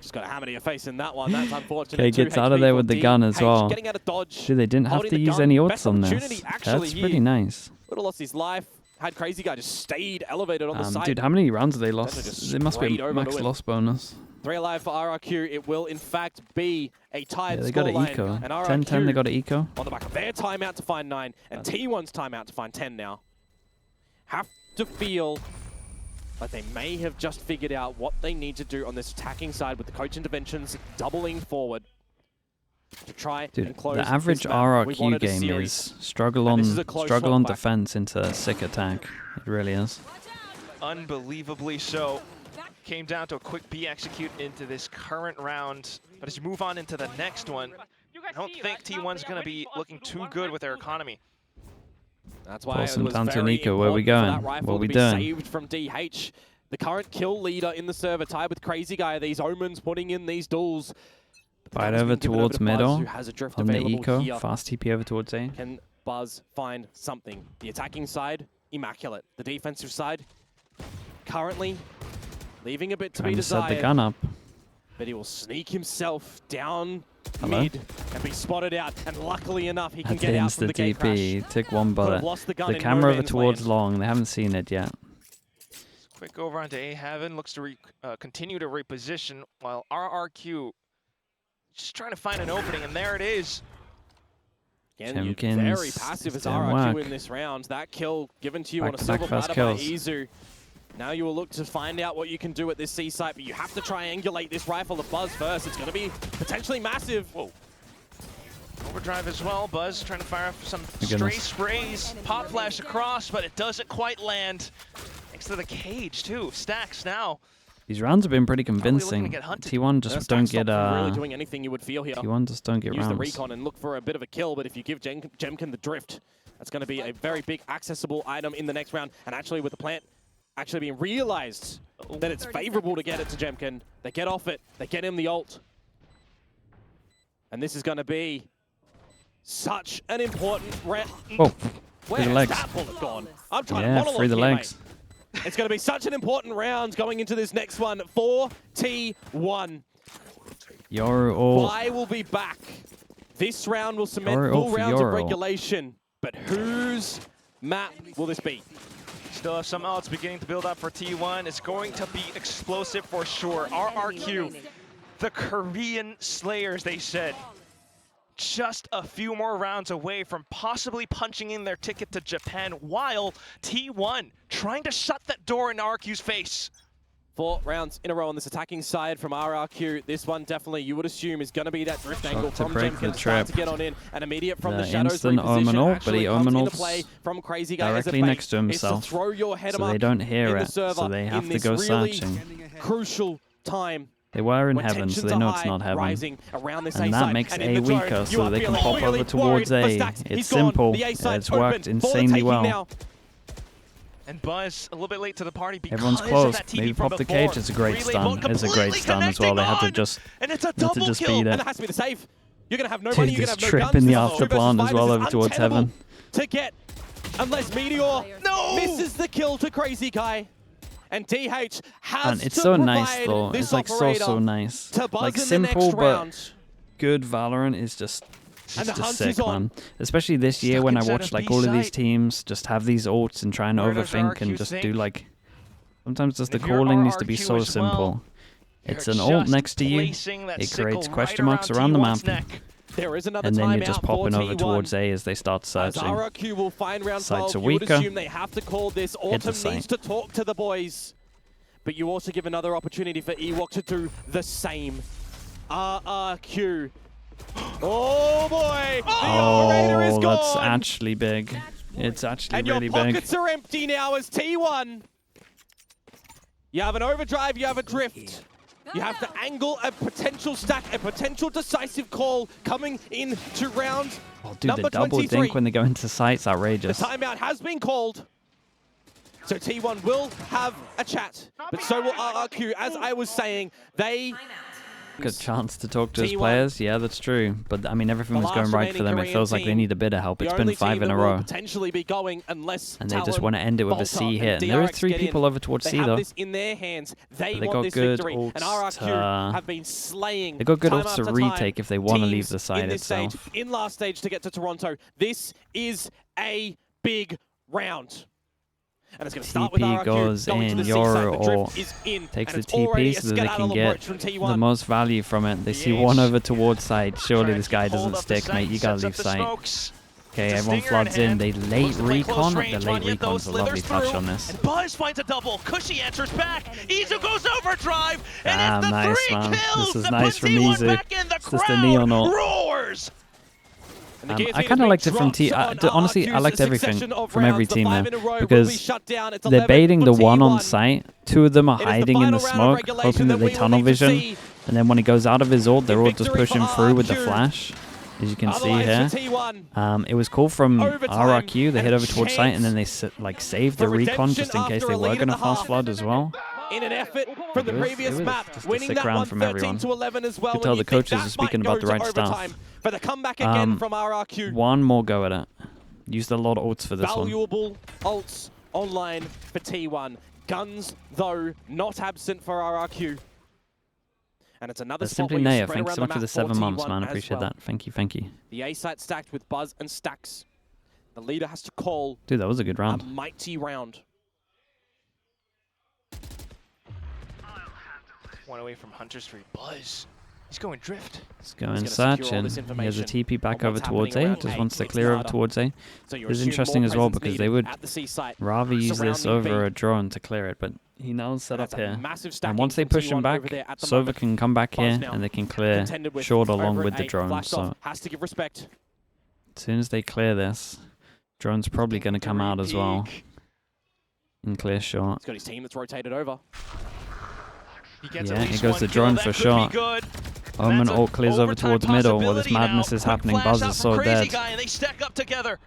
Just got a hammer to your face in that one. That's unfortunate. Okay, gets out of there with the gun as well. Getting out of dodge. Dude, they didn't have to use any ults on this. That's pretty nice. Would have lost his life. Had Crazy Guy just stayed elevated on the side. Dude, how many rounds have they lost? It must be a max loss bonus. 3 alive for RRQ. It will, in fact, be a tied they got an eco. 10-10, they got an eco. On the back of their timeout to find 9, and T1's timeout to find 10 now. Have to feel like they may have just figured out what they need to do on this attacking side with the coach interventions doubling forward to try and close the average RRQ game is struggle on defense into sick attack. It really is. Unbelievably so. Came down to a quick B execute into this current round. But as you move on into the next one, I don't think T1's going to be looking too good with their economy. That's why it was down to very Nico. Where we important for going? that What rifle we to be doing? saved from DH. The current kill leader in the server, tied with Crazy Guy. These Omens putting in these duels. Fight over towards middle on the eco. Here. Fast TP over towards A. Can Buzz find something? The attacking side, immaculate. The defensive side, currently leaving a bit to be desired. Set the gun up. But he will sneak himself down mid and be spotted out. And luckily enough, he can get out from the gate crash. TP. Took one bullet. The camera over towards long. They haven't seen it yet. Quick over onto A Heaven. Looks to continue to reposition while RRQ just trying to find an opening, and there it is. Again, very passive as RRQ in this round. That kill given to you on a silver platter by Izu. Now you will look to find out what you can do at this C site, but you have to triangulate this rifle of Buzz first. It's going to be potentially massive. Whoa. Overdrive as well. Buzz trying to fire off some stray sprays. Pop flash across, but it doesn't quite land. Next to the cage, too. Stacks now. These rounds have been pretty convincing. T1 just don't get really doing anything you would feel here. T1 just don't get Use rounds. the recon and look for a bit of a kill, but if you give Jemkin the drift, that's going to be a very big accessible item in the next round. And actually with the plant actually being realized that it's favorable to get it to Jemkin, they get off it, they get him the ult. And this is going to be such an important Whoa, where's the legs. that bullet gone? I'm trying to Yeah, monologue free the here, legs. mate. It's going to be such an important round going into this next one for T1. Vi will be back. This round will cement full rounds of regulation. But whose map will this be? Still have some outs beginning to build up for T1. It's going to be explosive for sure. RRQ, the Korean Slayers, they said. Just a few more rounds away from possibly punching in their ticket to Japan, while T1 trying to shut that door in RRQ's face. 4 rounds in a row on this attacking side from RRQ. This one definitely, you would assume, is going to be that drift angle from Jemkin to get on in. And immediate from the shadows reposition actually comes into play from Crazy Guy directly next to himself, to throw your head so they don't hear it, so they have to go searching. Crucial time. They were in heaven, so they know it's not heaven. And that makes A weaker, so they can pop over towards A. It's simple, it's worked insanely well. And Buzz a little bit late to the party because everyone's close. Maybe pop the cage. It's a great stun. It's a great stun as well. They had to just beat it. And that has to be the save. You're gonna have no Dude, money. You're gonna this have no trip guns. in the after plant as well over towards heaven. To get, unless Meteor misses the kill to Crazy Guy. And DH has and it's so nice though. It's like so nice. Like simple but good Valorant is just sick, man. Especially this year when I watch like all of these teams just have these ults and try and overthink and just do like. Sometimes just the calling needs to be so simple. It's an ult next to you. It creates question marks around the map. There is another and then you're just popping over towards A as they start searching. RRQ will find round 12. Sights are You would weaker. assume they have to call this. Autumn needs to talk to the boys. But you also give another opportunity for Ewok to do the same. RRQ Oh boy! The operator is Oh, gone! that's actually big. It's actually And really your big. pockets are empty now as T1. You have an overdrive, you have a drift. You have to angle a potential stack, a potential decisive call coming into round Oh, dude, number the double 23. dink when they go into sight's outrageous. The timeout has been called. So T1 will have a chat, but so will RRQ. As I was saying, they... Good chance to talk to his T1. players. Yeah, that's true. But, I mean, everything The was going last right for them. It remaining feels like they Korean need a bit of help. the It's only been 5 team in a that will row. potentially be going unless And they just Talon, want to end it with a Volta, C and hit. And there are DRX 3 get in. people over towards They C, have though. this in their hands. They They want got this good victory, and ults RRQ have been slaying. They got good time ults to after retake time if they want to leave teams the side in this itself. Stage, in last stage to get to Toronto. This is a big round. And it's going to start with TP RRQ goes going to in, the your seaside. The ult drift is in, takes and the it's already TP a so that they can skedaddle get approach from T1. the most value from it. They see The one H. over towards side. Surely Trying this to guy keep hold doesn't of the stick, mate. site, You gotta sets up leave the sight. smokes. Okay, It's a everyone stinger in floods in. hand. They late Looks to play close recon. The range. late Vanya, though, recon's a lovely slithers touch through, on this. and Buzz finds a double. Cushy answers back. Izu goes overdrive, and Ah, it's the nice, 3 man. kills This is that nice puts from T1 Izu. back in. The It's just a crowd neon ult. roars. I kind of liked it from honestly, I liked everything from every team there because they're baiting the one on site. 2 of them are hiding in the smoke, hoping that they tunnel vision. And then when he goes out of his ult, they're all just pushing through with the flash, as you can see here. It was cool from RRQ. They hit over towards site and then they saved the recon just in case they were going to fast flood as well. In an effort from the previous map, just a winning sick that round one from 13 everyone. to 11 as well. You could tell the coaches are speaking about the right stuff. But the comeback again from RRQ. One more go at it. Used a lot of ults for this one. Valuable ults online for T1. Guns, though, not absent for RRQ. And it's another That's spot simply where you Naya. spread Thanks around so the much for the map 7 for months, T1 man. I as appreciate well. that. Thank you, thank you. The A site stacked with Buzz and Stacks. The leader has to call Dude, that was a good a round. mighty round. One away from Hunter Street. Buzz. He's going drift. Let's go in gonna search, secure all and this he has a information TP back on over what's towards happening A. around Just A. wants to It's clear over harder. towards A. So you're This is assuming interesting more as well presence because they needed would at the C site. rather use this Surrounding over B. a drone to clear it, but he knows set up That's a here. massive And stacking once they from push T1 him back, over there at the Sova moment. can come back Buzz here now. and they can clear Contended with short along over with at the A. drone. Flashed off. So Has to give respect. as soon as they clear this, drone's probably going to come out as well and clear short. He's got his team that's rotated over. He gets Yeah, at here least goes one the kill. drone That for could be sure. good. Omen That's an ult clears over overtime towards middle while this possibility madness now. is Quick happening. flash Buzz out is from so Crazy dead. Guy, and they stack up together.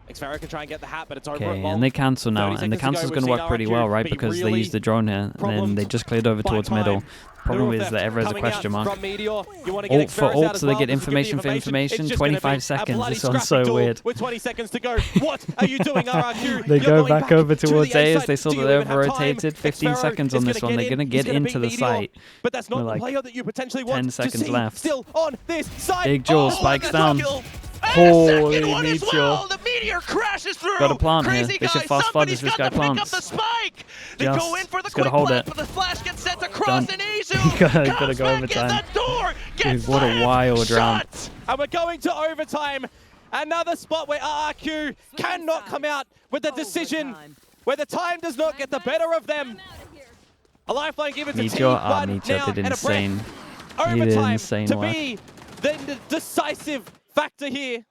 Xferro can try and get the hat, but it's over Okay, at Long. and they cancel now, 30 and the seconds to go. cancel's We've going to seen work pretty RRQ well, right? be Because they really use the drone here, and then they just cleared over by towards time. middle. Problem Neural is that theft Ever has a coming question out mark. from Meteor. You want to get Ult for Xfero's ult, out as so they well. get This will give information for the information. It's just gonna be 25 a seconds. bloody This one's scrappy so duel weird. With 20 seconds to go. What are you doing, RRQ? They You're go going back over to towards the A as site. they saw Do that you they even have time? over-rotated. 15 Xferro seconds is on this gonna one. They're going to get He's gonna into beat the Meteor, site. But that's not We're the like player that you potentially want 10 to seconds see left. still on this side. Big Joel Oh, spikes That's a down. kill. Holy And a second one as Meteor. well. The Meteor crashes through. Got a plant here. Crazy They should Guy, fast flood somebody's as this got guy to pick up plants. the spike. They Just- go in for the just gotta quick hold plant, it. but the flash gets sent across, Done. and Izu Gotta comes go back overtime. in the door. Dude, what a wild round. And we're going to overtime. Another spot where RRQ cannot come out with a decision where the time does not get the better of them. A lifeline given to Meteor, T1 Meteor now did and a breath. insane. He did Overtime insane to work. be the decisive factor here.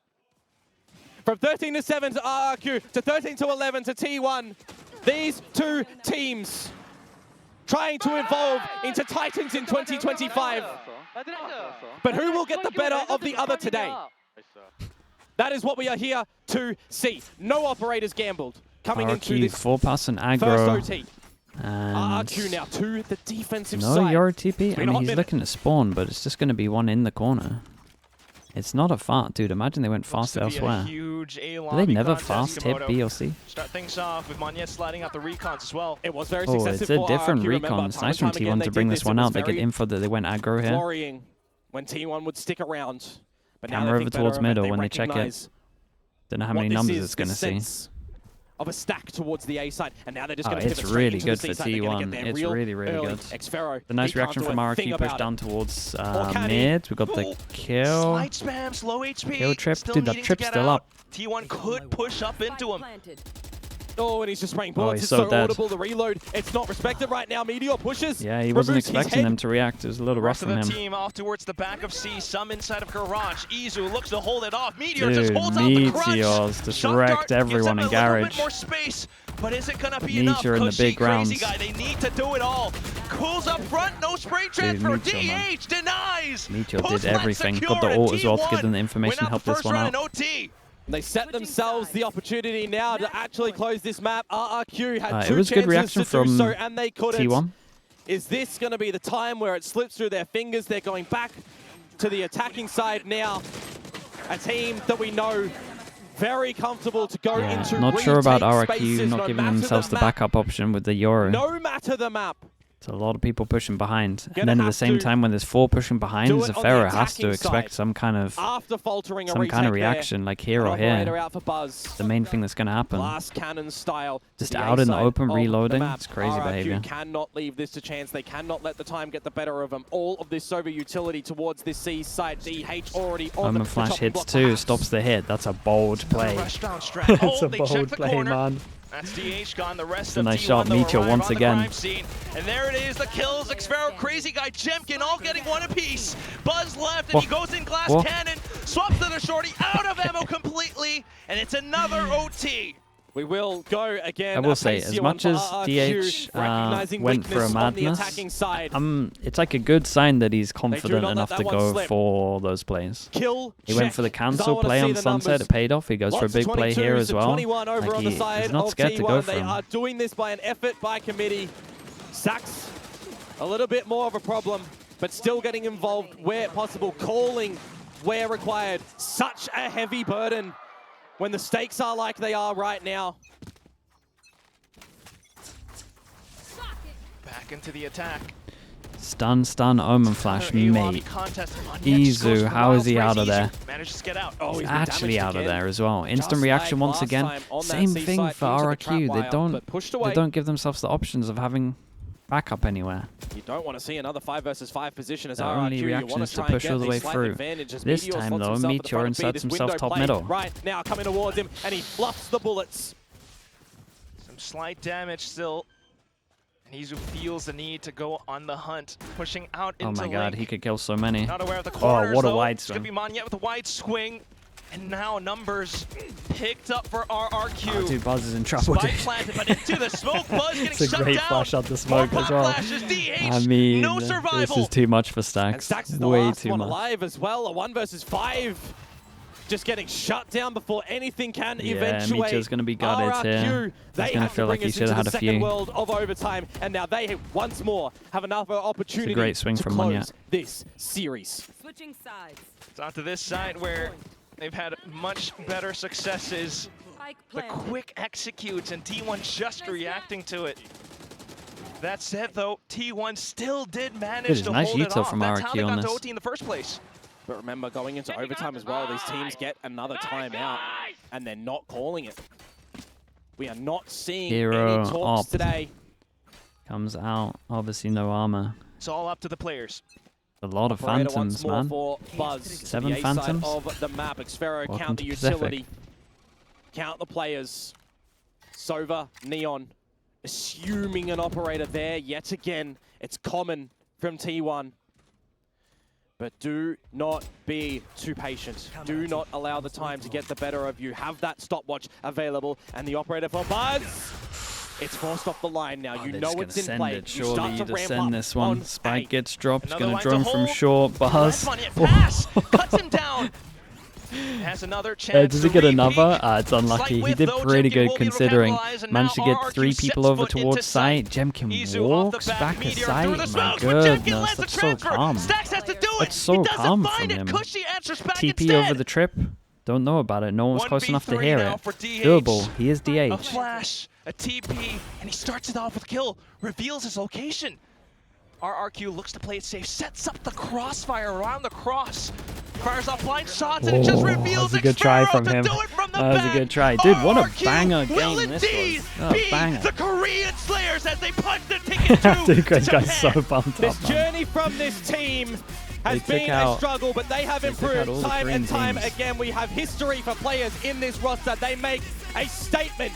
From 13 to 7 to RRQ to 13 to 11 to T1. These two teams trying to evolve into Titans in 2025. But who will get the better of the other today? That is what we are here to see. No operators gambled coming into RRQ, this 4-pass and first aggro. OT. And RRQ now to the defensive no side. Euro TP. I been a mean, hot he's minute. looking to spawn, but it's just going to be one in the corner. It's not a fart, dude. Imagine they went fast elsewhere. Do they never fast hit B or C? Start things off with Monyet sliding out the recons as well. It was very Oh, successful it's a for different RRQ, recon. remember, It's time nice and from time again T1 they to bring did this It one was out. They get very info that they went aggro here. worrying when T1 would stick around. But now Camera they over think better towards of it. middle They when they check it. recognize Don't know how what many this numbers is, it's going to this see. sense of a stack towards the A side, and now they're just Oh, going to it's pivot straight really into good the for C side. They're gonna T1. get there It's real really, really early. good. Xferro, The nice he can't reaction do from a thing RRQ pushed about down it. towards can he? mid. We got the kill. Slight spams, low HP. Kill trip. Still Dude, that needing to trip's get still out. up. T1 could push up into him. Oh, and he's just spraying bullets. he's It's so so dead. audible. The reload, it's not respected right now. Meteor pushes. Yeah, he wasn't expecting them to react. It was a little rough Rest of from the him. team off towards the back of C, some inside of Garage. Izu looks to hold it off. Meteor Dude, just holds out the crunch. Meteors just Shock wrecked Dart everyone in gives them a little Garage. bit more space, but is it gonna be Meteor enough? in the Cushy, big crazy rounds. guy, they need to do it all. Cools up front, no spray transfer. Meteor, man. DH denies. Meteor did Post-plant everything. secured, Got the ult as well to T1 give them the information, win out help the this first one round out. in OT. They set themselves the opportunity now to actually close this map. RRQ had It two was good chances reaction to from do so, and they couldn't. T1. Is this going to be the time where it slips through their fingers? They're going back to the attacking side now. A team that we know very comfortable to go into Not sure about retake RRQ spaces, not no giving matter themselves the map. backup option with the Yoru. No matter the map. It's a lot of people pushing behind. Gonna And then at the have same to time, when there's 4 pushing behind, do it on the Zafera has to attacking expect side. some kind of After faltering a retake reaction, like here or Operator here. out for Buzz. The main thing that's going to happen. Glass cannon style. to Just the out in the A-side open, of reloading. the map. It's crazy RRQ behavior. cannot leave this to chance. They cannot let the time get the better of them. All of this over utility towards this C side. DH already on Omen the Flash chopping hits block, too, perhaps. stops the hit. That's a bold play. Rushbound strat. That's Oh, a they check bold the play, corner. man. That's DH gone. The rest a of nice T1 shot, though Meteor arrive once on the again. crime scene. And there it is, the kills. Xfero, Crazy Guy, Jemkin all getting one apiece. Buzz left, and he goes in glass cannon, swaps to the shorty, out of ammo completely, and it's another OT. We will go again. I will say, as much as DH went for a madness, it's like a good sign that he's confident enough to go for those plays. He went for the cancel play on Sunset, it paid off. He goes for a big play here as well. Like he's not scared to go for They him. are doing this by an effort by committee. Sax, a little bit more of a problem, but still getting involved where possible, calling where required. Such a heavy burden when the stakes are like they are right now. Back into the attack. Stun, Omen Flash, mate. Izu, how is he out of there? Manages to get out. Oh, He's been actually damaged out of again. there as well. Instant Just reaction like once last again. time on that Same C thing side for into the RRQ. trap They wire, but pushed away. don't give themselves the options of having backup anywhere. You don't want to see another 5 versus 5 position as The RRQ. only You reaction want is to to try and push get all the a way slight through. advantage as This Meteor time, slots though, himself at the Meteor front of feet. inserts This himself window top play middle. Right now coming towards him, and he fluffs the bullets. Some slight damage still. And Izu feels the need to go on the hunt, pushing out Oh into my god, link. he could kill so many. Not aware of the corners, what a though. wide It's gonna swing. be Monyet with a wide swing. And now numbers picked up for RRQ. Oh, dude, Buzz is in trouble, Spike dude. planted, but into the smoke. Buzz getting It's a shut great down. flash out the smoke More as pop well. flashes, DH, I mean, no this survival. is too much for And Stacks. Stacks is the Way last too one much. alive as well. A 1 versus 5. Just getting shut down before anything can Yeah, eventuate. Meteor's gonna be gutted RRQ, here. they He's gonna have to feel like bring he us should have into had the a second few. world of overtime, and now they once more have another opportunity great swing to from close Monyet. this series. Switching sides. It's onto this side where they've had much better successes. Spike The planted. quick executes and T1 just reacting to it. That said, though, T1 still did manage Good, to nice hold it util off. from That's how RRQ they on got to this. OT in the first place. But remember, going into overtime as well, these teams get another timeout, and they're not calling it. We are not seeing Hero any talks up. today. Comes out, obviously no armor. It's all up to the players. A lot of Operator phantoms, once more man. for Buzz. 7 the A side phantoms? of the map. Xfero Welcome count the to Pacific. utility. Count the players. Sova, Neon, assuming an operator there yet again. It's common from T1. But do not be too patient. Do not allow the time to get the better of you. Have that stopwatch available. And the operator for Buzz. It's forced off the line now. You They're know just it's gonna in play. send it. You Surely start you to just ramp send up this one. on Spike A. gets dropped. Another Gonna line to drone from hold. short. Buzz. Pass! Cuts him down! Has another chance Does he to get repeat. another? It's Slight unlucky. He whiff, did though. pretty Jemkin good will be able to considering. capitalize, and Managed to now get RRQ 3 sets people over foot into towards sight. site. Jemkin Izu off the walks back, back a Meteor site. through the My smokes, but Jemkin goodness, lets the that's so transfer. calm. Stacks has to do it. That's so he doesn't calm find from it. him. Cushy answers back TP instead. over the trip. Don't know about it. No one was close enough to 1v3 hear now it. for DH. Doable. He is A DH. flash, a TP, and he starts it off with a kill. Reveals his location. RRQ looks to play it safe, sets up the crossfire around the cross. Fires off blind shots, and it just reveals That's a good try Xfero from to him. do it from the That was back. a good try. Dude, what a RRQ banger will game this indeed was. What a be banger. the Korean Slayers as they punch the ticket to Dude, this guy's so Japan. pumped This up, man. journey from this team has They took been a out- struggle, but they have they took out improved all the time Korean and time teams. again. We have history for players in this roster. They make a statement